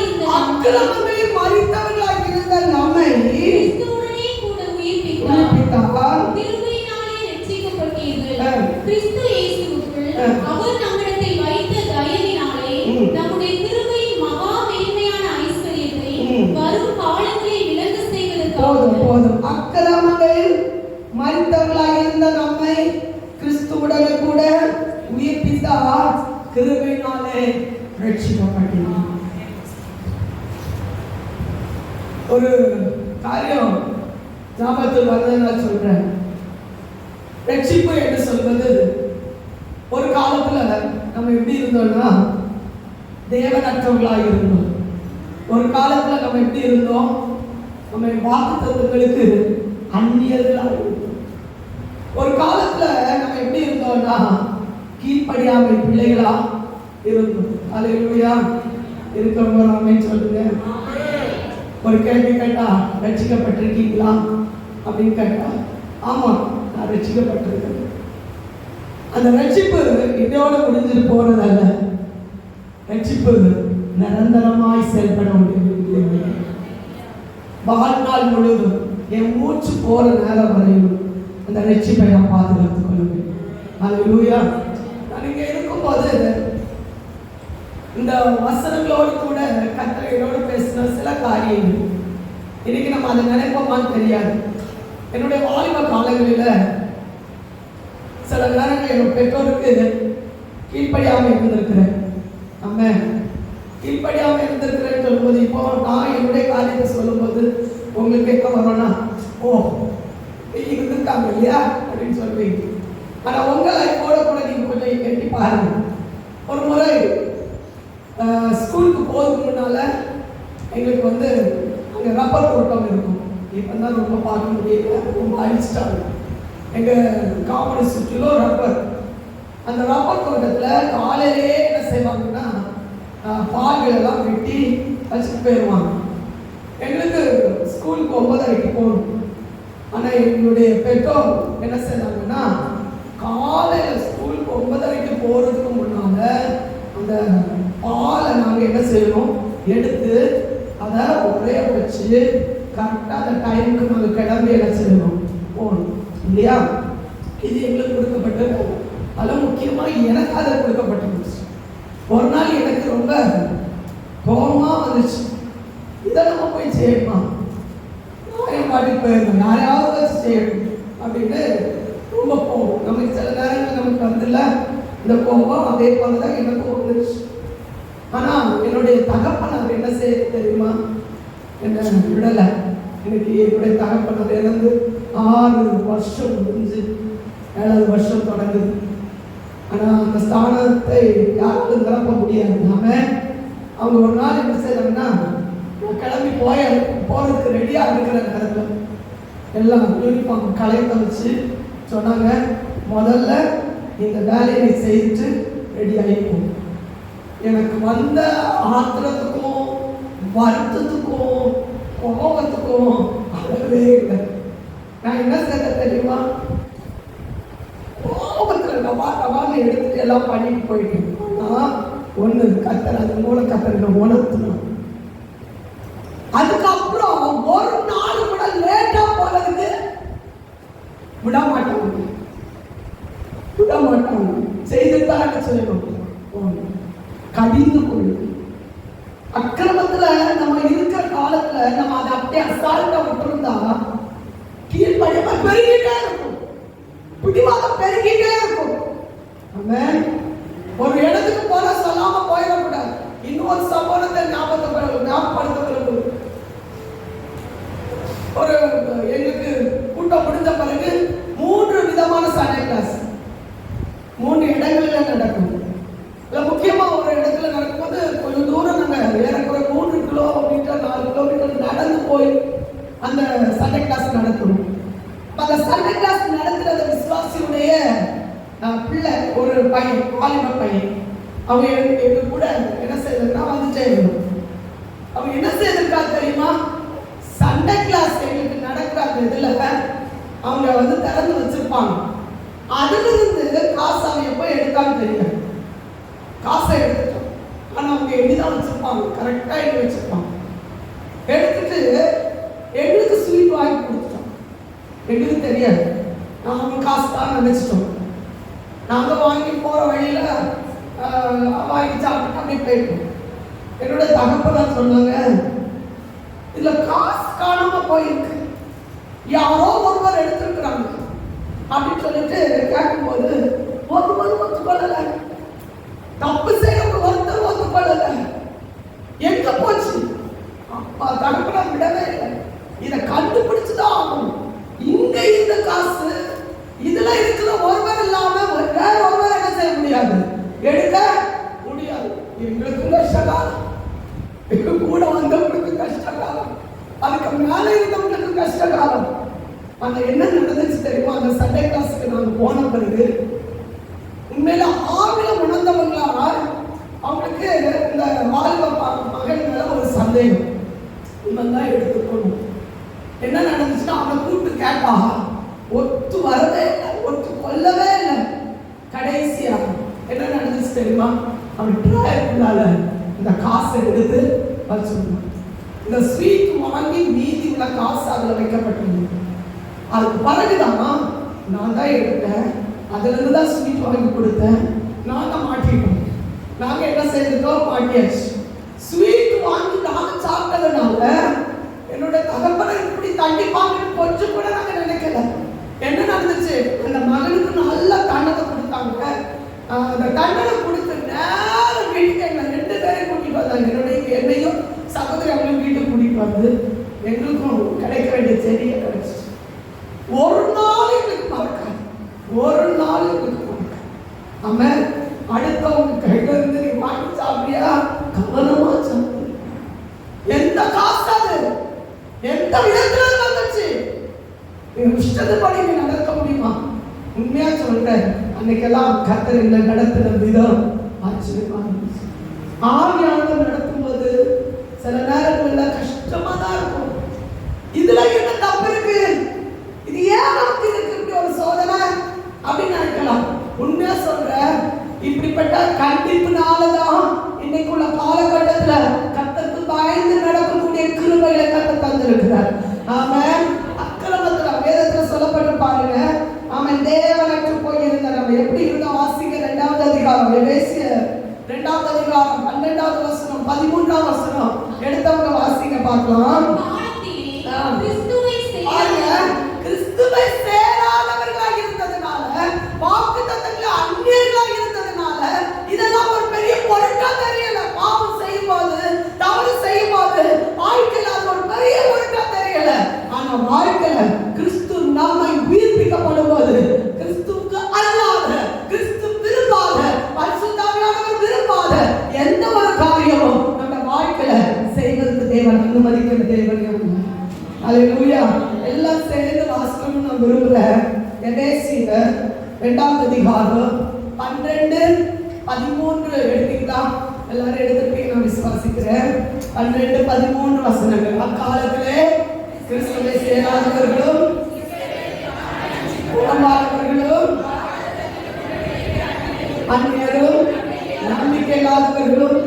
இருந்த நம்மை கிறிஸ்துவுடனே கூட உயிர்ப்பித்தார். கிருபையினாலே ரட்சிக்கப்பட்டீர்கள். கிறிஸ்து இயேசுவுக்குள் அவர் நம்மிடத்தில் வைத்த தயவினாலே நம்முடைய கிருபையின் மகா மேன்மையான ஐஸ்வர்யத்தை வரும் காலங்களில் விளங்க செய்வதற்காக. போதும். அக்கிரமங்களில் மரித்தவர்களாய் இருந்த நம்மை கிறிஸ்துவுடனே கூட உயிர்ப்பித்தார். கிருபையினாலே ரட்சிக்கப்பட்டீர்கள். ஒரு காரியம் ஞாபகத்தில் வந்ததுனால சொல்றேன். ரட்சிப்பு என்று சொல்வது, ஒரு காலத்துல நம்ம எப்படி இருந்தோம்னா தேவனற்றவர்களாக இருந்தோம். ஒரு காலத்துல நம்ம எப்படி இருந்தோம்? நம்ம வாக்குத்தத்தங்களுக்கு அந்நியர்களாக இருந்தோம். ஒரு காலத்துல நம்ம எப்படி இருந்தோம்னா கீழ்ப்படியாமை பிள்ளைகளா இருந்தோம். ஹல்லேலூயா. இருக்கிறவங்க ஆமென் சொல்லுங்க. ஒரு கேள்வி கேட்டா ரட்சிக்கப்பட்டிருக்கீங்களா அப்படின்னு கேட்டா ஆமா நான் ரட்சிக்கப்பட்டிருக்கிறேன். அந்த ரட்சிப்பு இதோட முடிஞ்சிட்டு போறதல்ல, ரட்சிப்பு நிரந்தரமாய் செயல்பட வேண்டிய வாழ்நாள் முழுவதும் என் மூச்சு போற நேரம் வரையும் அந்த ரட்சிப்பை நான் பாதுகாத்துக் கொள்வேன். அல்லேலூயா. நான் இங்க இருக்கும்போது இந்த வசனங்களோடு கூட கர்த்தரோடு பேசின சில காரியங்கள் இன்னைக்கு நம்ம அதை நினைப்போமான்னு தெரியாது. என்னுடைய வாலிப காலங்களில் சில நேரங்கள் என்னோட பெற்றோருக்கு கீழ்ப்படியாமல் இருந்திருக்கிறேன். நம்ம கீழ்ப்படியாமல் இருந்திருக்கிறேன்னு சொல்லும்போது, இப்போ நான் என்னுடைய காரியத்தை சொல்லும்போது உங்களுக்கு கேட்க வரோன்னா, ஓ இருந்திருக்காங்க இல்லையா அப்படின்னு சொல்லுவீங்க. ஆனால் உங்கள் லைஃபோட கூட நீங்கள் கொஞ்சம் எட்டி பாருங்க. ஒரு முறை ஸ்கூலுக்கு போகிறதுக்கு முன்னால் எங்களுக்கு அங்கே ரப்பர் தோட்டம் இருக்கும். இப்போ தான் ரொம்ப பார்க்க முடியல, ரொம்ப அழிச்சிட்டாங்க. எங்கள் காமனை சுற்றிலும் ரப்பர். அந்த ரப்பர் தோட்டத்தில் காலையிலே என்ன செய்வாங்கன்னா பால்கள் எல்லாம் வெட்டி வச்சுட்டு போயிடுவாங்க. எங்களுக்கு ஸ்கூலுக்கு 9:30 போகணும். ஆனால் எங்களுடைய பெற்றோர் என்ன செய்வாங்கன்னா காலையில் ஸ்கூலுக்கு 9:30 போகிறதுக்கு முன்னால் அந்த பாலை நாங்கள் என்ன செய்யணும், எடுத்து அதை ஒரே வச்சு கரெக்டாக அந்த டைமுக்கு நாங்கள் கிளம்பி என்ன செய்யணும், போகணும் இல்லையா. இது எங்களுக்கு கொடுக்கப்பட்டது. அதெல்லாம் முக்கியமாக எனக்கு அதை கொடுக்கப்பட்டிருந்துச்சு. ஒரு நாள் எனக்கு ரொம்ப கோபமாக வந்துச்சு. இதை நம்ம போய் செய்யணுமா, என் பாட்டுக்கு போயிருந்தோம், யாரையாவது வச்சு செய்யணும் அப்படின்னு ரொம்ப கோபம். நமக்கு சில நேரங்கள் நமக்கு வந்துல இந்த கோபம் அதே போல தான் எனக்கும் வந்துருச்சு. ஆனால் என்னுடைய தகப்பனார் என்ன செய்ய தெரியுமா, என்ன விடலை. எனக்கு என்னுடைய தகப்பனார் இறந்து 6 வருஷம் முடிஞ்சு 7வது வருஷம் தொடங்குது. ஆனால் அந்த ஸ்தானத்தை யாருக்கும் நிரப்ப முடியாது. அவங்க ஒரு நாள் என்ன செய்யறாங்கன்னா, கிளம்பி போகிறதுக்கு ரெடியாக இருக்கிற நேரத்தில் எல்லாம் யூனிஃபார்ம் கலையை வச்சு சொன்னாங்க, முதல்ல இந்த வேலையை செய்துட்டு ரெடி ஆகிப்போம். எனக்கு வந்த ஆத்திரத்துக்கும் வருத்தத்துக்கும் கோபத்துக்கும் அளவே இல்லை. நான் என்ன செய்ய தெரியுமா, கோபத்தில் நவான்னு எடுத்துட்டு எல்லாம் பண்ணிட்டு போயிட்டேன். ஆனால் ஒன்று கத்தர் அது மூலம் கத்தர் உணர்த்தணும். அதுக்கப்புறம் ஒரு நாள் கூட லேட்டா போறதுக்கு விட மாட்டாங்க. செய்துதான் என்ன செய்யணும், கடிந்து கொள்ளும். அக்கிரமத்துல நம்ம இருக்கிற காலத்துல நம்ம அதை அப்படியே அசால்ட்டா விட்டுருந்தா கீழ்ப்படியாம பெருகிட்டே இருக்கும், பிடிவாதம் பெருகிட்டே இருக்கும். ஒரு இடத்துக்கு போனா சொல்லாம போயிடக்கூடாது. இன்னொரு சம்பவத்தை ஞாபகப்படுத்த ஒரு எங்களுக்கு கூட்டம் முடிஞ்ச பிறகு 3 விதமான சண்டே கிளாஸ் 3 இடங்கள்ல நடக்கும். இல்லை முக்கியமாக ஒரு இடத்துல நடக்கும்போது கொஞ்சம் தூரம் நாங்கள் ஏறக்குறை 3 கிலோமீட்டர் 4 கிலோமீட்டர் நடந்து போய் அந்த சண்டே கிளாஸ் நடத்தணும். அந்த சண்டே கிளாஸ் நடத்துகிற விசுவாசியுடைய பிள்ளை ஒரு பையன், வாலிப பையன், அவங்க எங்க கூட என்ன செய்யறதுன்னா வந்துட்டே இருக்கணும். அவங்க என்ன செய்திருக்கா தெரியுமா, சண்டே கிளாஸ் எங்களுக்கு நடக்கிற அந்த இதில் அவங்க திறந்து வச்சிருப்பாங்க. அதிலிருந்து காசு அவங்க எப்போ எடுத்தான்னு தெரியாது. காசை எடுத்துட்டோம், ஆனால் அவங்க எண்ணிதான் வச்சிருப்பாங்க, கரெக்டாக எண்ணி வச்சிருப்பாங்க. எடுத்துட்டு எங்களுக்கு ஸ்வீட் வாங்கி கொடுத்துட்டோம். எங்களுக்கு தெரியாது, நாங்கள் காசு தான் நினைச்சிட்டோம். நாங்கள் வாங்கி போகிற வழியில் வாங்கி சாப்பிட்டு அப்படியே போயிட்டோம். என்னோட தகப்பனார் சொன்னாங்க, இதில் காசு காணாமல் போயிருக்கு, யாரோ ஒருவர் எடுத்துருக்குறாங்க அப்படின்னு சொல்லிட்டு கேட்கும்போது ஒருவர் ஒத்துக்கொள்ளலை, தப்பு செய்ய ஒருத்தர் ஒத்துக்கொள்ளலை. எங்க போச்சு? அப்பா தகப்பனார் விடவே இல்லை, இதை கண்டுபிடிச்சுதான் ஆகணும். இங்க இந்த காசு இதுல இருக்கிற ஒருவர் இல்லாம வேற ஒருவர் என்ன செய்ய முடியாது, எடுக்க முடியாது. எங்களுக்கும் கஷ்டகாலம், எங்க கூட வந்தவங்களுக்கு கஷ்டகாலம், அதுக்கு மேல இருந்தவங்களுக்கு கஷ்டகாலம். அந்த என்ன நடந்துச்சு தெரியுமா, அந்த சண்டே கிளாஸுக்கு நாங்கள் போன பிறகு உண்மையில ஆங்கிலம் உணர்ந்தவங்களா அவங்களுக்கு இந்த வாலிப மகன் மேல ஒரு சந்தேகம், இவன் தான் எடுத்துக்கணும். என்ன நடந்துச்சுன்னா அவனை கூப்பிட்டு கேட்டா, ஒத்து வரவே இல்லை, ஒத்து கொள்ளவே இல்லை. கடைசியா என்ன நடந்துச்சு தெரியுமா? அவன் ட்ராயருக்குள்ளால இந்த காசை எடுத்து வச்சுருந்தான். இந்த ஸ்வீட் வாங்கி மீதி உள்ள காசு அதில் வைக்கப்பட்டிருந்தது. அதுக்கு பிறகுதான் நான் தான் எடுத்தேன், அதுல இருந்து தான் ஸ்வீட் வாங்கி கொடுத்தேன், நான் தான் மாட்டிட்டோம். நாங்க என்ன செய்தோம்? மாட்டியாச்சு. ஸ்வீட் வாங்கி நாங்க சாப்பிட்டதுனால என்னோட தகப்பனை இப்படி தண்டிப்பாங்கன்னு கொஞ்சம் கூட நாங்க நினைக்கல. என்ன நடந்துச்சு? அந்த மகனுக்கு நல்ல தண்டனை கொடுத்தாங்க. அந்த தண்டனை கொடுத்து நேரம் வீட்டுக்கு எங்களை 2 பேரையும் கூட்டிட்டு வந்தாங்க. என்னையும் சகோதரி அவங்களும் வீட்டுக்கு கூட்டிட்டு வந்து எங்களுக்கும் கிடைக்க வேண்டிய செடியை கிடைச்சிச்சு. ஒரு நாள் எங்களுக்கு மறக்காது, ஒரு நாள் எங்களுக்கு மறக்காது. ஆமாம். அடுத்தவங்க கையில இருந்து நீ வாங்கி சாப்பிட்டியா? கவனமா சாப்பிடு. எந்த காசு அது எந்த விதத்துல வந்துச்சு? இஷ்டத்துப்படி நீ நடக்க முடியுமா? உண்மையா சொல்றேன், அன்னைக்கெல்லாம் கர்த்தர் எங்களை நடத்தின விதம் ஆச்சரியமா இருந்துச்சு. ஆவியானவர் நடத்தும் போது சில நேரங்கள்ல கஷ்டமா தான் இருக்கும். இதுல என்ன தப்பு இருக்கு? இது ஏன் நமக்கு இருக்கு இப்படி ஒரு சோதனை அப்படின்னு நினைக்கலாம். உண்மையா சொல்றேன், இப்படிப்பட்ட கண்டிப்புனாலதான் இன்னைக்குள்ள காலகட்டத்துல கர்த்தருக்கு பயந்து நடக்கக்கூடிய கிருபைகளை கர்த்தர் தந்திருக்கிறார். ஆமென். அக்கிரமத்துல வேதத்துல சொல்லப்பட்டு பாருங்க. ஆமென். தேவனற்று போயிருந்த நம்ம எப்படி இருந்தோம்? வாசிக்க 2வது அதிகாரம், எபேசியர் 2வது அதிகாரம் 12வது வசனம் 13வது வசனம் எடுத்தவங்க வாசிக்க பார்க்கலாம். கிறிஸ்துவை சேராதவர்களாக இருந்ததுனால, வாக்குத்தத்தங்களை அந்நியர்களாக இருந்ததுனால இதெல்லாம் ஒரு பெரிய பொருட்டா தெரியல. பாவம் செய்யும் போது, தவறு செய்யும் போது வாழ்க்கையில் அது ஒரு பெரிய பொருட்டா தெரியல. ஆனா வாழ்க்கையில கிறிஸ்து நம்மை உயிர்ப்பிக்கப்படும் போது கிறிஸ்துவுக்கு அல்லாத, கிறிஸ்து விரும்பாத, பரிசுத்தாவியானவர் விரும்பாத எந்த ஒரு காரியமும் நம்ம வாழ்க்கையில செய்வதற்கு தேவன் அனுமதிக்கிற தேவன். அல்லேலூயா. எல்லாம் சேர்ந்து வாசிக்கணும்னு நான் விரும்புகிறேன். எபேசியர் 2வது அதிகாரம் 12, 13 எடுத்தீங்களா? எல்லாரும் எடுத்துருப்பீங்க நான் விசுவாசிக்கிறேன். 12, 13 வசனங்கள். அக்காலத்திலே கிறிஸ்துவை சேராதவர்களும் புறம்பானவர்களும் அந்நியரும் நம்பிக்கை இல்லாதவர்களும்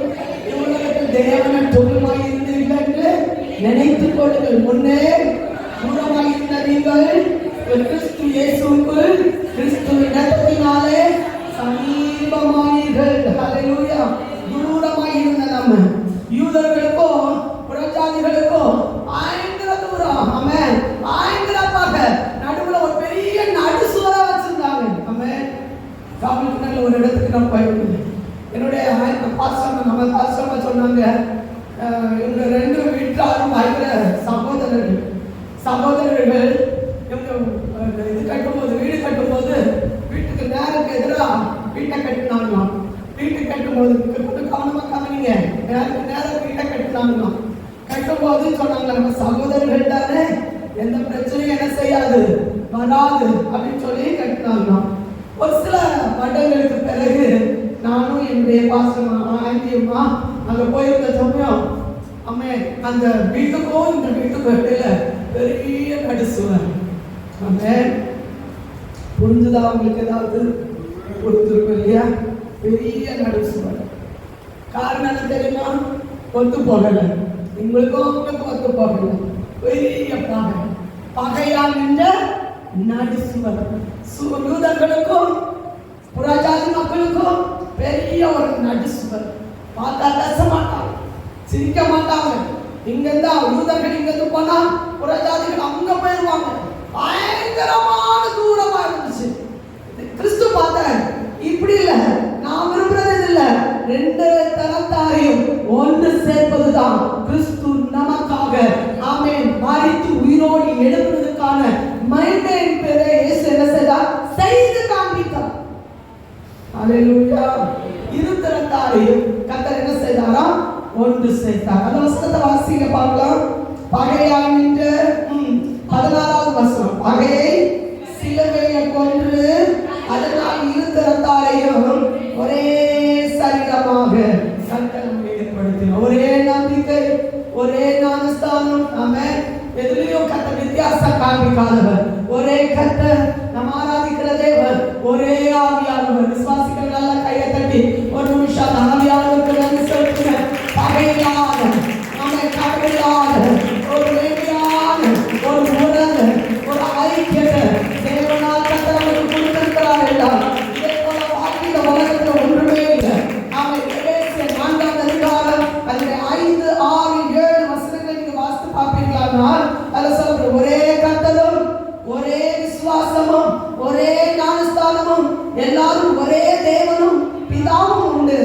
இவர்களுக்கு தேவன தொழில்மாய் இருந்தீர்கள் என்று நினைத்துக் கொள்ளுங்கள். முன்னே தூரமாக இருந்த நீங்கள் கிறிஸ்து இயேசுவுக்குள் கிறிஸ்துவின் இரத்தத்தினாலே சமீபமானீர்கள். ஹல்லேலூயா. தூரமாக இருந்த நம்ம யூதர்களுக்கும் புறஜாதிகளுக்கும் பயங்கர தூரம். ஆமென். பயங்கரமாக நடுவுல ஒரு பெரிய நடுசுவரை வச்சிருந்தாங்க. ஆமென். காவல்துறையில ஒரு இடத்துக்கு நான் போயிருந்தேன். என்னுடைய பாஸ்டர் சொன்னாங்க, இவங்க 2 வீட்டாரும் பயங்கர சகோதரர்கள். இவங்க இது கட்டும்போது, வீடு கட்டும்போது வீட்டுக்கு நேருக்கு எதிராக வீட்டை கட்டினாங்களாம். வீட்டு கட்டும்போது கொஞ்சம் கவனமா கவனிங்க, நேரம் வீட்டை கட்டினாங்களாம். கட்டும்போது சொன்னாங்க, நம்ம சகோதரர்கள் தானே, எந்த பிரச்சனையும் என்ன செய்யாது, வராது அப்படின்னு சொல்லி கட்டினாங்களாம். ஒரு சில வருடங்களுக்கு பிறகு நானும் என்னுடைய பாசமா ஆண்டியம்மா அங்க போயிருந்த சமயம், அம்மே அந்த வீட்டுக்கும் இந்த வீட்டுக்கும் இடையில பெரிய நடுசுவர். அம்மே புரிஞ்சுதா உங்களுக்கு? ஏதாவது புரிஞ்சிருக்கும் இல்லையா? பெரிய நடுசுவர். காரணம் என்ன தெரியுமா? ஒத்து போகல. உங்களுக்கும் அவங்களுக்கும் ஒத்து போகல. பெரிய பகையால் நின்ற நடுசுவர். யூதர்களுக்கும் புறஜாதி மக்களுக்கும் பெரிய ஒரு நடுசுவர். பார்த்தா பேச மாட்டாங்க, சிரிக்க மாட்டாங்க. இங்க இருந்தா யூதர்கள் இங்க இருந்து போனா புறஜாதிகள் அங்க போயிருவாங்க. பயங்கரமான தூரமா இருந்துச்சு. கிறிஸ்து பார்த்த இப்படி இல்ல, நான் விரும்புறது இல்ல, 2 தரத்தாரையும் ஒன்று சேர்ப்பதுதான் கிறிஸ்து நமக்காக. ஆமென். மரித்து உயிரோடு எழுப்புவதற்கான மகிமையின் பேரை இயேசு என்ன செய்தார்? செய்து காண்பித்தார். அல்லேலூயா. 2 தரத்தாரையும் கர்த்தர் என்ன செய்தாரா? ஒன்று சேர்த்தார். அந்த வசனத்தை வாசிங்க பார்க்கலாம். பகையால் நின்ற 16வது வசனம். பகையை சிலுவையில் கொன்று அதனால் 2 தரத்தாரையும் ஒரே சரீரமாக சட்டம் ஏற்படுத்தின. ஒரே நம்பிக்கை, ஒரே ஞானஸ்தானம். ஆமென். எதுலயும் கர்த்தர் வித்தியாசம் காண்பிக்காதவர். ஒரே கர்த்தர், நாம் ஆராதிக்கிற தேவன் ஒரே ஆவியானவர். விசுவாசிகள் நல்ல கையை தட்டி ஒரு நிமிஷம் ஆவியானவருக்கு நன்றி செலுத்துங்க. பகையில்லாத, நம்மை கவலையில்லாத ஒரு வேண்டியான ஒரு உணர்வு, ஒரு ஐக்கியத்தை தேவனால் கர்த்தர் நமக்கு கொடுத்திருக்கிறார் என்றால் இதே போல வாழ்க்கையில உலகத்துல ஒன்றுமே இல்லை. நாம எபேசியர் 4ஆம் அதிகாரம் அதில் 5, 6, 7 வசனங்களை நீங்க வாசித்து பார்ப்பீங்களானால் அதுல சொல்ற ஒரே கர்த்தரும் ஒரே விசுவாசமும் ஒரே ஞானஸ்தானமும் எல்லாரும் ஒரே தேவனும் பிதாவும் உண்டு.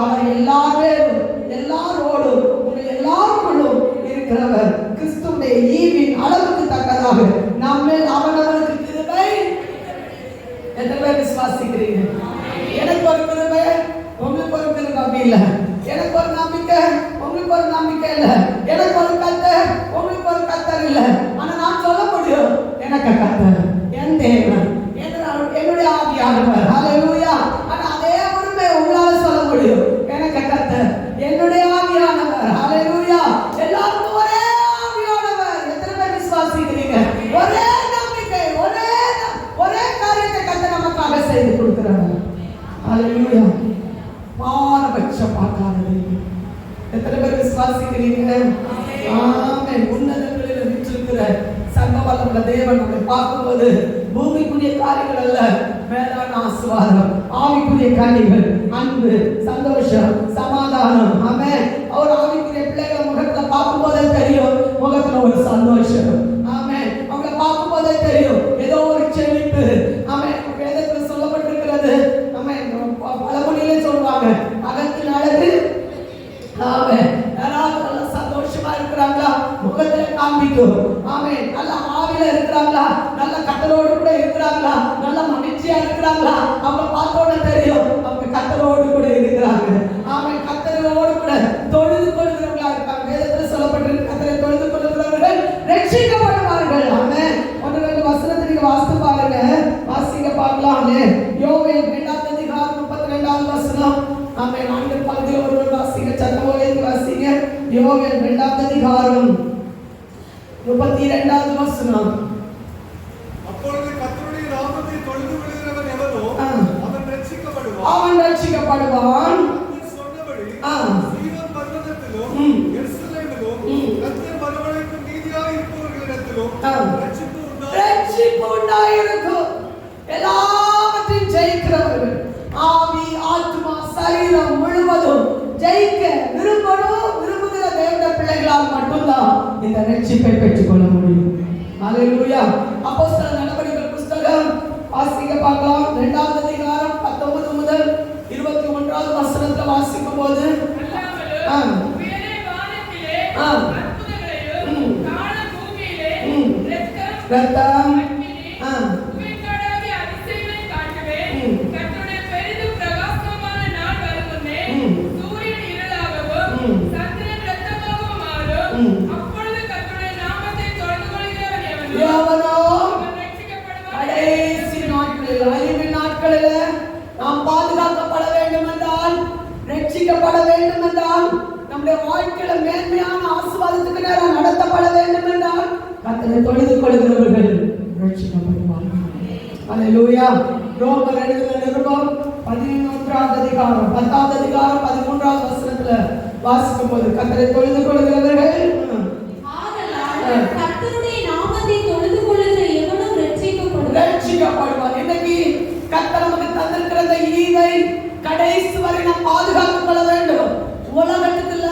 அவர் எல்லாரும் எல்லாரோடும் எல்லாருக்குள்ளும் இருக்கிறவர். கிறிஸ்துவுடைய ஈவின் அளவுக்கு தக்கதாக நம்மில் அவனவனுக்கு கிருபை. எத்தனை பேர் விசுவாசிக்கிறீங்க? எனக்கு ஒரு கிருபை, உங்களுக்கு ஒரு கிருபை அப்படி இல்லை. எனக்கு ஒரு நம்பிக்கை, உங்களுக்கு ஒரு நம்பிக்கை இல்லை. எனக்கு ஒரு கர்த்தர், உங்களுக்கு ஒரு கர்த்தர் இல்லை. ஆனா நான் சொல்ல முடியும், எனக்கு கர்த்தர் என் தேவன், என்னுடைய ஆவியானவர். ஹல்லேலூயா. ஆனா அதே உண்மை உங்களால சொல்ல முடியும், எனக்கு கர்த்தர் என்னுடைய ஆவியானவர். ஹல்லேலூயா. எல்லாருக்கும் ஒரே ஆவியானவர். எத்தனை பேர் விசுவாசிக்கிறீங்க? ஒரே நம்பிக்கை, ஒரே காரியத்தை கர்த்தர் நமக்காக செய்து கொடுக்கிறார். ஹல்லேலூயா. பாரபட்சம் பார்க்காதது. எத்தனை பேர் விசுவாசிக்கிறீங்க? ஆமென். உன்னதங்களில் வீற்றிருக்கிற சர்வ வல்லமையுள்ள தேவன் நம்மை பார்க்கும்போது பூமிக்குரிய காரியங்கள் அல்ல, மேலான ஆசீர்வாதம், ஆவிக்குரிய காரியங்கள், அன்பு, சந்தோஷம், சமாதானம். ஆமென். அவர் ஆவிக்குரிய பிள்ளைகளை முகத்துல பார்க்கும்போதே தெரியும், முகத்துல ஒரு சந்தோஷம். ஆமென். அவங்க பார்க்கும்போதே தெரியும் ஏதோ ஒரு செழிப்பு. ஆமென். வேதத்தில் சொல்லப்பட்டிருக்கிறது. ஆமென். பழமொழியிலே சொல்லுவாங்க, அகத்தின் அழகு. ஆமென். யாராவது நல்ல சந்தோஷமா இருக்கிறாங்களா? முகத்துல காண்பிக்கும். ஆமென். நல்ல ஆவில இருக்கிறாங்களா? நல்ல கர்த்தரோடு கூட இருக்கிறாங்களா? நல்ல மகிழ்ச்சியா இருக்கிறாங்களா? அவங்க பார்த்தோட தெரியும் அவங்க கர்த்தரோடு கூட இருக்கிறாங்க. ஆமென். கர்த்தரோடு கூட தொழுது கொள்கிறவங்களா இருக்காங்க. வேதத்தில் சொல்லப்பட்டிருக்கு, கர்த்தரை தொழுது கொள்கிறவர்கள் ரட்சிக்கப்படுவார்கள். ஆமென். 1-2 வசனத்தை நீங்க வாசித்து பாருங்க. வாசிங்க பார்க்கலாம். யோவேல் 2ஆம் அதிகாரம் 32ஆம் வசனம். ஆமென். ஆங்கில பகுதியில் ஒருவர் வாசிங்க, சத்தமோடு வாசிங்க. யோவேல் 2ஆம் அதிகாரம் 32ஆவது வசனம். அப்பொழுது கர்த்தருடைய நாமத்தை தொழுது கொள்கிறவன் எவனோ அவன் ரட்சிக்கப்படுவான். அவன் ரட்சிக்கப்படுவான். சொன்னபடி சீயோன் பர்வதத்திலும் எருசலேமிலும் கர்த்தர் வரவழைக்கும் நீதியாக இருப்பவர்களிடத்திலும் ரட்சிப்பு உண்டாயிருக்கும். எல்லாவற்றையும் ஜெயிக்கிறவர்கள், ஆவி, ஆத்மா, சரீரம் முழுவதும் ஜெயிக்க விரும்புகிற தேவனுடைய பிள்ளைகளால் மட்டும்தான் இந்த ரட்சிப்பை பெற்றுக் கொள்ள முடியும். ஹல்லேலூயா. அப்போஸ்தலர் நடவடிக்கைகள் புஸ்தகம் வாசிக்க பார்க்கலாம். 2ஆம் அதிகாரம் 19 முதல் 21ஆவது வசனத்தை வாசிக்கும் போது ரத்தம் கடைசி நாட்களில், அழிவு நாட்களில் நாம் பாதுகாக்கப்பட வேண்டும் என்றால், ரட்சிக்கப்பட வேண்டும் என்றால், நம்முடைய வாழ்க்கையில மேன்மையான ஆசீர்வாதத்துக்கு நேரம் நடத்தப்பட வேண்டும் என்றால் கர்த்தரை தொழுது கொள்கிறவர்கள் ரட்சிக்கப்படுவார்கள். ஹல்லேலூயா. ரோமர் எழுதின நிருபம் 11ஆம் அதிகாரம் 10ஆவது அதிகாரம் 13ஆவது வசனத்துல வாசிக்கும் போது கர்த்தரை தொழுது கொள்கிறவர்கள் கர்த்தருடைய நாமத்தை தொழுது கொள்ளுகிற எவனும் ரட்சிக்கப்படுவார். இன்னைக்கு கர்த்தர் நமக்கு தந்திருக்கிற இந்த ஈவை கடைசி வரை நாம் பாதுகாத்துக் கொள்ள வேண்டும். உலகத்துக்கு இல்ல,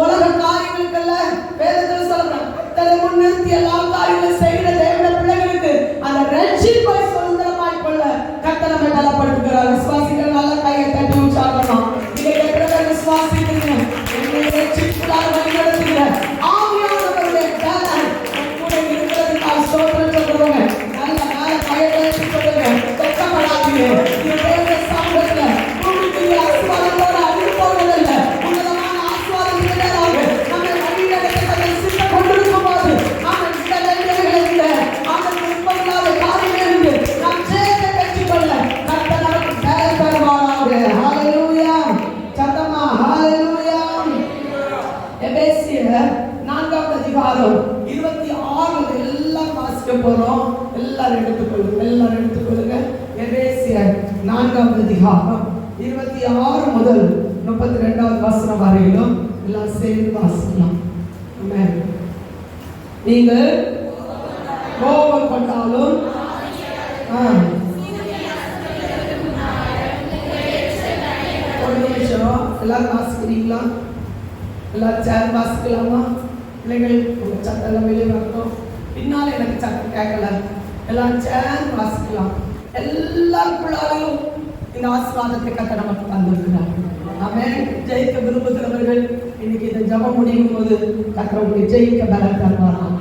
உலக காரியங்களுக்கு இல்ல. வேதத்தில் சொல்றாங்க, கர்த்தரை முன்னிறுத்தி எல்லா காரியங்களும் செய்கிற தேவனுடைய பிள்ளைகளுக்கு அந்த ரட்சிப்பை சுதந்திரமாய் கொள்ள கர்த்தர் நம்மை பலப்படுத்துகிறார். விசுவாசிகள் நல்ல கையை தட்டி உற்சாகமா இதை எத்தனை விசுவாசிக்கிறீங்க? என்னை ரட்சிப்புள்ளாக வழிநடத்துகிற ஆவியானவருடைய பலன் கூட இருக்கிறதுக்காக ஸ்தோத்திரம் சொல்றவங்க நல்ல நல்ல கையை தட்டி சொல்லுங்க. வெட்கப்படாதீங்க. இந்த தேவனுடைய சமூகத்துல உங்களுக்கு ஆசீர்வாதத்தோட அழிவு போவதில்லை. உன்னதமான ஆசீர்வாதம் நம்மை வழிநடத்த சித்தம் கொண்டிருக்கும் போது அவன் படிக்கணும். எல்லாரும் எடுத்துக்கொள்ளுங்க. எபேசியர் 4ஆம் அதிகாரம் 26 முதல் 32வது வசனம் வரையிலும் எல்லாம் சேர்ந்து வாசிக்கலாம். ஆமென். நீங்கள் கோபம் கொண்டாலும் ஒரு நிமிஷம் எல்லாரும் வாசிக்கிறீங்களா? எல்லாரும் சேர்ந்து வாசிக்கலாமா? பிள்ளைகள் உங்க சத்தம் வெளியே வரட்டும். பின்னால எனக்கு சத்தம் கேட்கல. எல்லாரும் சேர்ந்து வாசிக்கலாம். எல்லாருக்குள்ளாலும் இந்த ஆசீர்வாதத்தை கர்த்தர் நமக்கு தந்திருக்கிறார். ஆமென். ஜெயிக்க விரும்புகிறவர்கள் இன்னைக்கு இந்த ஜெபம் முடியும் போது கர்த்தர் உங்களை ஜெயிக்க பலன் தருவாராம்.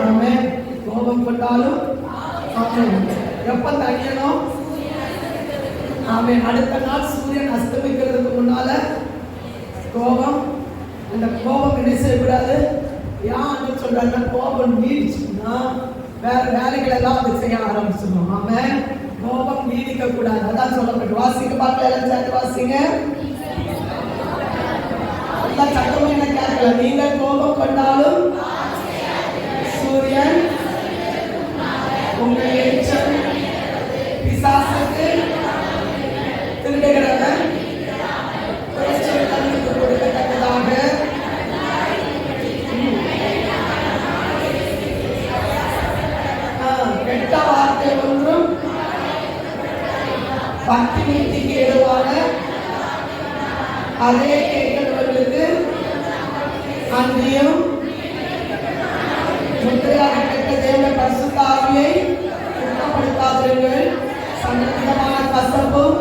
ஆமென். கோபம் கொண்டாலும் ஆமென். எப்ப தணியணும்? ஆமென். அடுத்த நாள் சூரியன் அஸ்தமிக்கிறதுக்கு முன்னால கோபம், அந்த கோபம் என்ன செய்யக்கூடாது? யான்னு சொல்றாங்க, கோபம் நீடிச்சுன்னா வேற வேலைகள் எல்லாம் அது செய்ய ஆரம்பிச்சிடும். ஆமென். கோபம் நீடிக்க கூடாது. அதான் சொல்லப்பட்டு வாசிக்க பார்க்கல. எல்லாம் சேர்ந்து வாசிங்க. எல்லாம் சத்தமும் என்ன கேட்கல. நீங்கள் கோபம் கொண்டாலும் சூரியன் உங்கள் எச்சம் பிசாசுக்கு திருடுகிறவன் குறைச்சல் தன்னுக்கு கொடுக்கத்தக்கதாக கெட்ட வார்த்தை ஒன்றும் பக்தி நீதிக்கு ஏதுவான அதே கேட்கிறவர்களுக்கு அன்றியும் முத்திரையாக பெற்ற தேவ பரிசுத்த ஆவியை குற்றப்படுத்தாதீர்கள். சங்கடமான கசப்பும்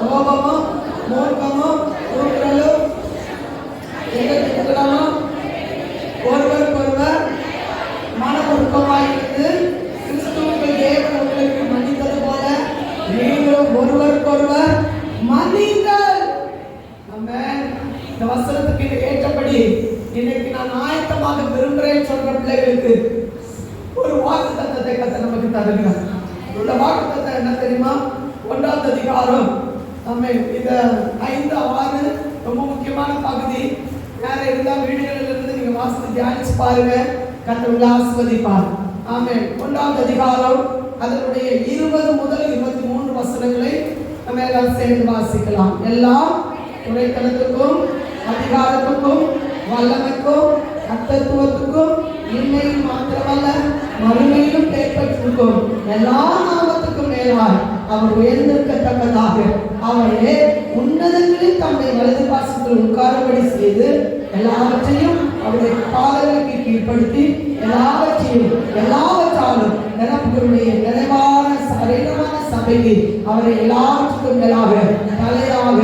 கோபமும் மூர்க்கமும் கூற்றலும் எதிர்ப்புகளும் ஒருவருக்கொருவர் மனமுருக்கமாயிருந்து கிறிஸ்துவுக்கு தேவன் உங்களுக்கு மன்னித்தது போல நீங்களும் ஒருவருக்கொருவர் மன்னிங்கள். ஆமென். இந்த வசனத்துக்கு ஏற்றபடி இன்னைக்கு நான் ஆயத்தமாக விரும்புகிறேன் சொல்ற பிள்ளைகளுக்கு ஒரு வாக்குத்தத்தத்தை கர்த்தர் நமக்கு தருகிறார். இந்த வாக்குத்தத்தம் என்ன தெரியுமா? 1ஆம் அதிகாரம். ஆமென். இந்த 5, 6 ரொம்ப முக்கியமான பகுதி. வேற இருந்தா வீடுகளில் இருந்து நீங்க வாசித்து தியானிச்சு பாருங்க. கர்த்தர் உங்களை ஆசீர்வதிப்பார். ஆமென். 1ஆம் அதிகாரம் அதனுடைய 20 முதல் 23 வசனங்களை நம்ம எல்லாம் சேர்ந்து வாசிக்கலாம். எல்லாம் துணைத்தனத்துக்கும் அதிகாரத்துக்கும் வல்லமைக்கும் கர்த்தத்துவத்துக்கும் இன்மையில் மாத்திரமல்ல மறுமையிலும் பெயர்பெற்றிருக்கும் எல்லா நாமத்துக்கும் மேலாய் அவர் உயர்ந்திருக்கத்தக்கதாக அவரே உன்னதங்களில் தம்மை வலது பாசத்தில் உட்காரபடி செய்து எல்லாவற்றையும் அவருடைய பாதங்களுக்கு கீழ்ப்படுத்தி எல்லாவற்றாலும் நிரப்புகளுடைய நிறைவான சரீரமான சபைக்கு அவரை எல்லாவற்றுக்கும் மேலாக தலையாக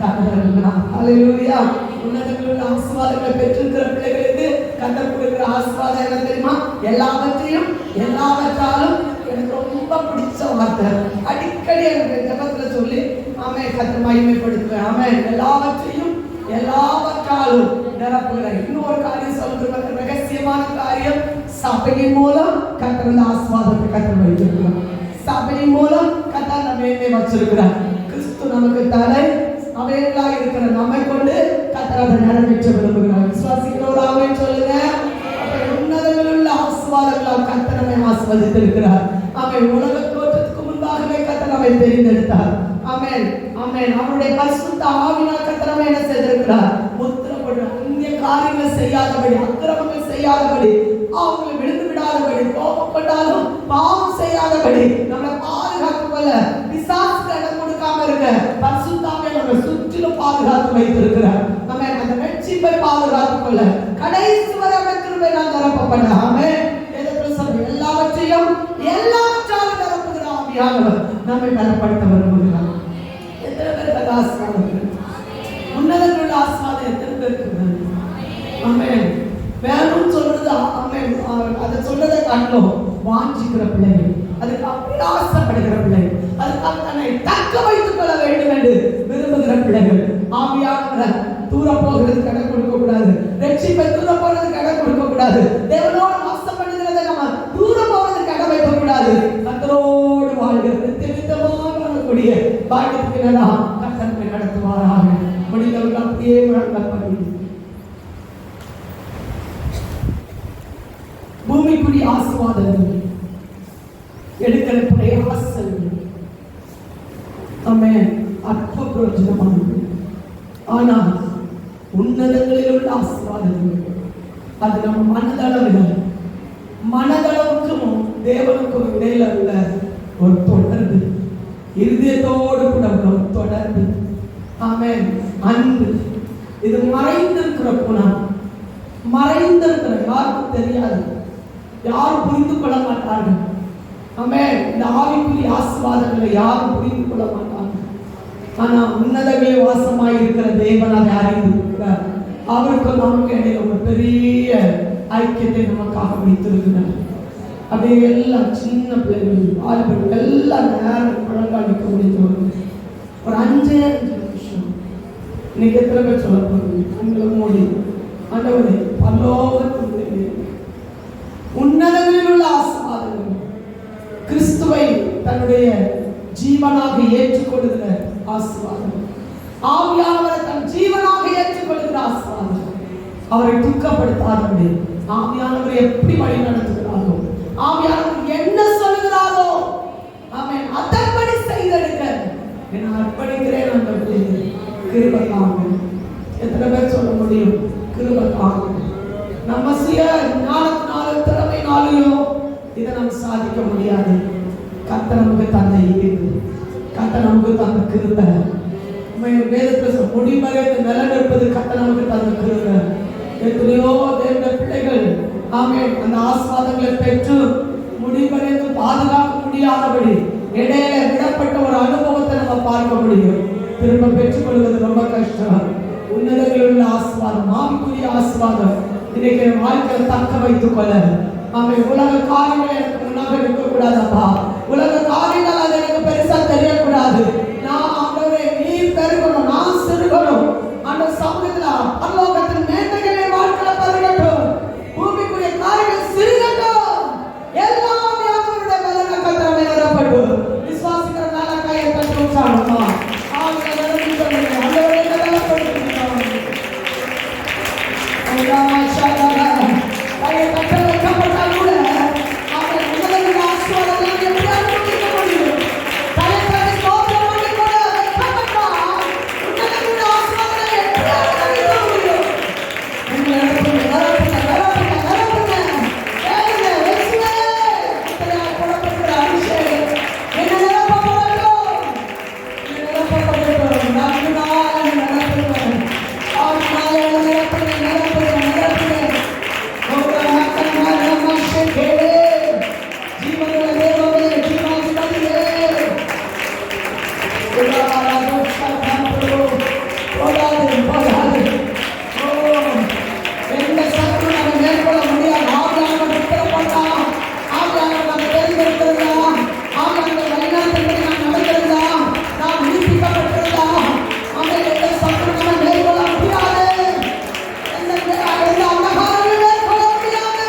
தந்திருக்கிறார். அல்லேலூயா. உன்னதங்களில் ஆசீர்வாதங்களை பெற்றிருக்கிற பிள்ளைகளுக்கு கர்த்தர் கொடுக்கிற ஆசீர்வாதம் என்ன தெரியுமா? எல்லாவற்றையும் எல்லாவற்றாலும். எனக்கு ரொம்ப பிடிச்ச வார்த்தை, அடிக்கடி எனக்கு ஜெபத்துல சொல்லி ஆமென் கர்த்தர் மகிமைப்படுத்துவேன். ஆமென். எல்லாவற்றையும் எல்லாவற்றாலும் நிரப்புகிறேன். இன்னொரு காரியம் சொல்லுகிற ரகசியமான காரியம், சபையின் மூலம் கர்த்தர் ஆசீர்வாதத்தை கர்த்தர் வைத்திருக்கிறார். சபையின் மூலம் கர்த்தர் நம்மை வச்சிருக்கிறார். கிறிஸ்து நமக்கு தலை, அவைகளாக இருக்கிற நம்மை கொண்டு கர்த்தர் அதை நிறைவேற்ற விரும்புகிறார். விசுவாசிக்கிறோம். ஆமென் சொல்லுங்க. உன்னதங்களில் உள்ள ஆசீர்வாதங்களால் கர்த்தர் நம்மை ஆசீர்வதித்திருக்கிறார். ஆமென். உலக தோற்றத்துக்கு முன்பாகவே கர்த்தர் நம்மை தெரிந்தெடுத்தார். ஆமென். ஆமென். அவருடைய பரிசுத்த ஆவியினால் கர்த்தர் நம்மை என்ன செய்திருக்கிறார்? முத்திரப்பட்டு அந்நிய காரியங்கள் செய்யாதபடி, அக்கிரமங்கள் செய்யாதபடி, அவங்களை விழுந்து விடாதபடி, கோபப்பட்டாலும் பாவம் செய்யாதபடி நம்மளை பாதுகாத்துக் கொள்ள, பிசாசுக்கு இடம் கொடுக்காம இருக்க பரிசுத்த ஆவியை நம்மை சுற்றிலும் பாதுகாத்து வைத்திருக்கிறார். நம்ம அந்த வெற்றிப்பை பாதுகாத்துக் கொள்ள கடைசி வரை கிருபை நான் நிரப்பப்பட. ஆமென். எல்லாவற்றையும் எல்லாவற்றாலும் நிரப்புகிற ஆவியானவர் நம்மை பலப்படுத்த விரும்புகிறார். எத்தனை பேருக்கு ஆசீர்வாதம்? உன்னதங்களுடைய ஆசீர்வாதம் எத்தனை பேருக்கு? ஆமென். வேணும்னு சொல்றது ஆமென். அதை சொல்றதை காட்டிலும் வாஞ்சிக்கிற பிள்ளைகள், அதுக்கு அப்படி ஆசைப்படுகிற பிள்ளைகள், அதுக்காக தன்னை தக்க வைத்துக் கொள்ள வேண்டும் என்று விரும்புகிற பிள்ளைகள். ஆவியானவர் தூர போகிறதுக்கு இடம் கொடுக்க கூடாது. ரட்சிப்பை தூர போறதுக்கு இடம் கொடுக்க கூடாது. தேவனோடு வாசம் பண்ணுகிறதை நம்ம தூர போறதுக்கு இடம் வைக்க கூடாது. கர்த்தரோடு வாழ்கிறது நித்தியமாக வாழக்கூடிய பாக்கியத்துக்கு கர்த்தர் நடத்துவாராக. முடிந்தவர்கள் அப்படியே வழங்கப்படும். பூமிக்குரிய ஆசீர்வாதங்கள் எடுக்கிற பிரயாசங்கள் ஆமென் அற்ப பிரயோஜனமானது. ஆனால் உன்னதங்களில் உள்ள ஆசீர்வாதங்கள் அது நம்ம மனதளவுக்கும் தேவனுக்கும் இடையில உள்ள ஒரு தொடர்பு, இருதயத்தோடு கூட ஒரு தொடர்பு. ஆமென். அன்பு இது மறைந்திருக்கிற குணம், மறைந்திருக்கிற யாருக்கும் தெரியாது, யாரும் புரிந்து கொள்ள மாட்டார்கள். ஆமென். இந்த ஆவிக்குரிய ஆசீர்வாதங்களை யாரும் புரிந்து கொள்ள மாட்டாங்க. ஆனா உன்னதங்களில் வாசமாய் இருக்கிற தேவன் அதை அறிந்திருக்கிறார். அவருக்கு நமக்கு இடையில ஒரு பெரிய ஐக்கியத்தை நமக்காக வைத்திருக்கிறார். அப்படியே எல்லாம் சின்ன பிள்ளைகள் ஆளுகள் எல்லாம் நேரம் முழங்காடிக்க முடிஞ்சவங்க ஒரு 5 நிமிஷம் இன்னைக்கு எத்தனை பேர் சொல்ல போறீங்க? உங்களை மூடி ஆண்டவரே பரலோகத்திலே உன்னதங்களில் உள்ள ஆசீர்வாதங்கள், கிறிஸ்துவை தன்னுடைய ஜீவனாக ஏற்றுக்கொள்ளுகிற ஆசீர்வாதம், ஆவியானவரை தன் ஜீவனாக ஏற்றுக்கொள்ளுகிற ஆசீர்வாதம், அவரை துக்கப்படுத்தாதபடி ஆவியானவரை எப்படி வழி நடத்துகிறாரோ, ஆவியானவர் என்ன சொல்லுகிறாரோ ஆமென் அதன்படி செய்தெடுக்க நான் அர்ப்பணிக்கிறேன். அந்த கிருபை தாங்க. எத்தனை பேர் சொல்ல முடியும்? கிருபை தாங்க. நம்ம சுய ஞானத்தினாலும் திறமையினாலையும் இதை நம்ம சாதிக்க முடியாது. கர்த்தர் நமக்கு தந்த ஈவு, கர்த்தர் நமக்கு தந்த கிருபை. வேதத்துல முடிமறைந்து நிலநிற்பது கர்த்தர் நமக்கு தந்த கிருபை. எத்தனையோ தேவனுடைய பிள்ளைகள் ஆமென் அந்த ஆசீர்வாதங்களை பெற்று முடிவடைந்து பாதுகாக்க முடியாதபடி இடையில விடப்பட்ட ஒரு அனுபவத்தை நம்ம பார்க்க முடியும். திரும்ப பெற்றுக்கொள்வது ரொம்ப கஷ்டம். உன்னதங்களில் உள்ள ஆசீர்வாதம், ஆவிக்குரிய ஆசீர்வாதம் இன்னைக்கு வாழ்க்கையை தக்க வைத்துக் கொள்ள ஆமென். உலக காரியங்கள் எனக்கு முன்னாக இருக்கக்கூடாதப்பா, உலக காரியங்கள் அது எனக்கு பெருசா தெரியக்கூடாது. நான் ஆண்டவரே நீர் பெருகணும், நான் சிறுகணும். அந்த சமூகத்துல பரலோகத்தின் மேன்மைகளை வாழ்க்கையில பெருகட்டும், பூமிக்குரிய காரியங்கள் சிறுகட்டும். எல்லாம் யாருடைய மேல கத்தரமே நிரப்பட்டும். விசுவாசிக்கிற மேல கையை தட்டி உற்சாகமா ஆவியை நிரப்பி சொல்லுங்க. ஆண்டவரே நிரப்பட்டும். கையை தட்ட வைக்கப்பட்டால் கூட அவரை முதலில் ஆசீர்வாதங்களை எப்படி அனுபவிக்க முடியும்? தலைப்படி சோதனை பண்ணி கூட வைக்கப்பட்டால் உன்னதங்களின் ஆசீர்வாதங்களை எப்படி அனுபவிக்க முடியும்? உங்களை நிரப்புங்க, நிரப்புங்க, நிரப்புங்க, நிரப்புங்க. வேணுங்க, வெச்சுங்க. இத்தனையால் புறப்படுகிற அபிஷேகம் என்ன நிரப்பப்படட்டும், என்ன நிரப்பப்படட்டும். நான்கு நிரப்புங்க, 6 நிரப்புங்க, நிரப்புங்க, நிரப்புங்க. ஜீவனுள்ள தேவனே, ஜீவாதிபதியே, போதாது, போதாது. எந்த சத்ரு நம்ம மேற்கொள்ள முடியாது. ஆவியானவர் உத்தரப்பட்டான், ஆவியானவர் நம்ம தெரிந்திருக்கிறதா, ஆவியானவர் வழிநடத்தின்படி நாம் நடக்கிறதா, நாம் நீதிக்கப்பட்டிருந்தா அவன் எந்த சத்ரு நம்ம மேற்கொள்ள முடியாது. எந்த அந்தகாரங்கள் மேற்கொள்ள முடியாது.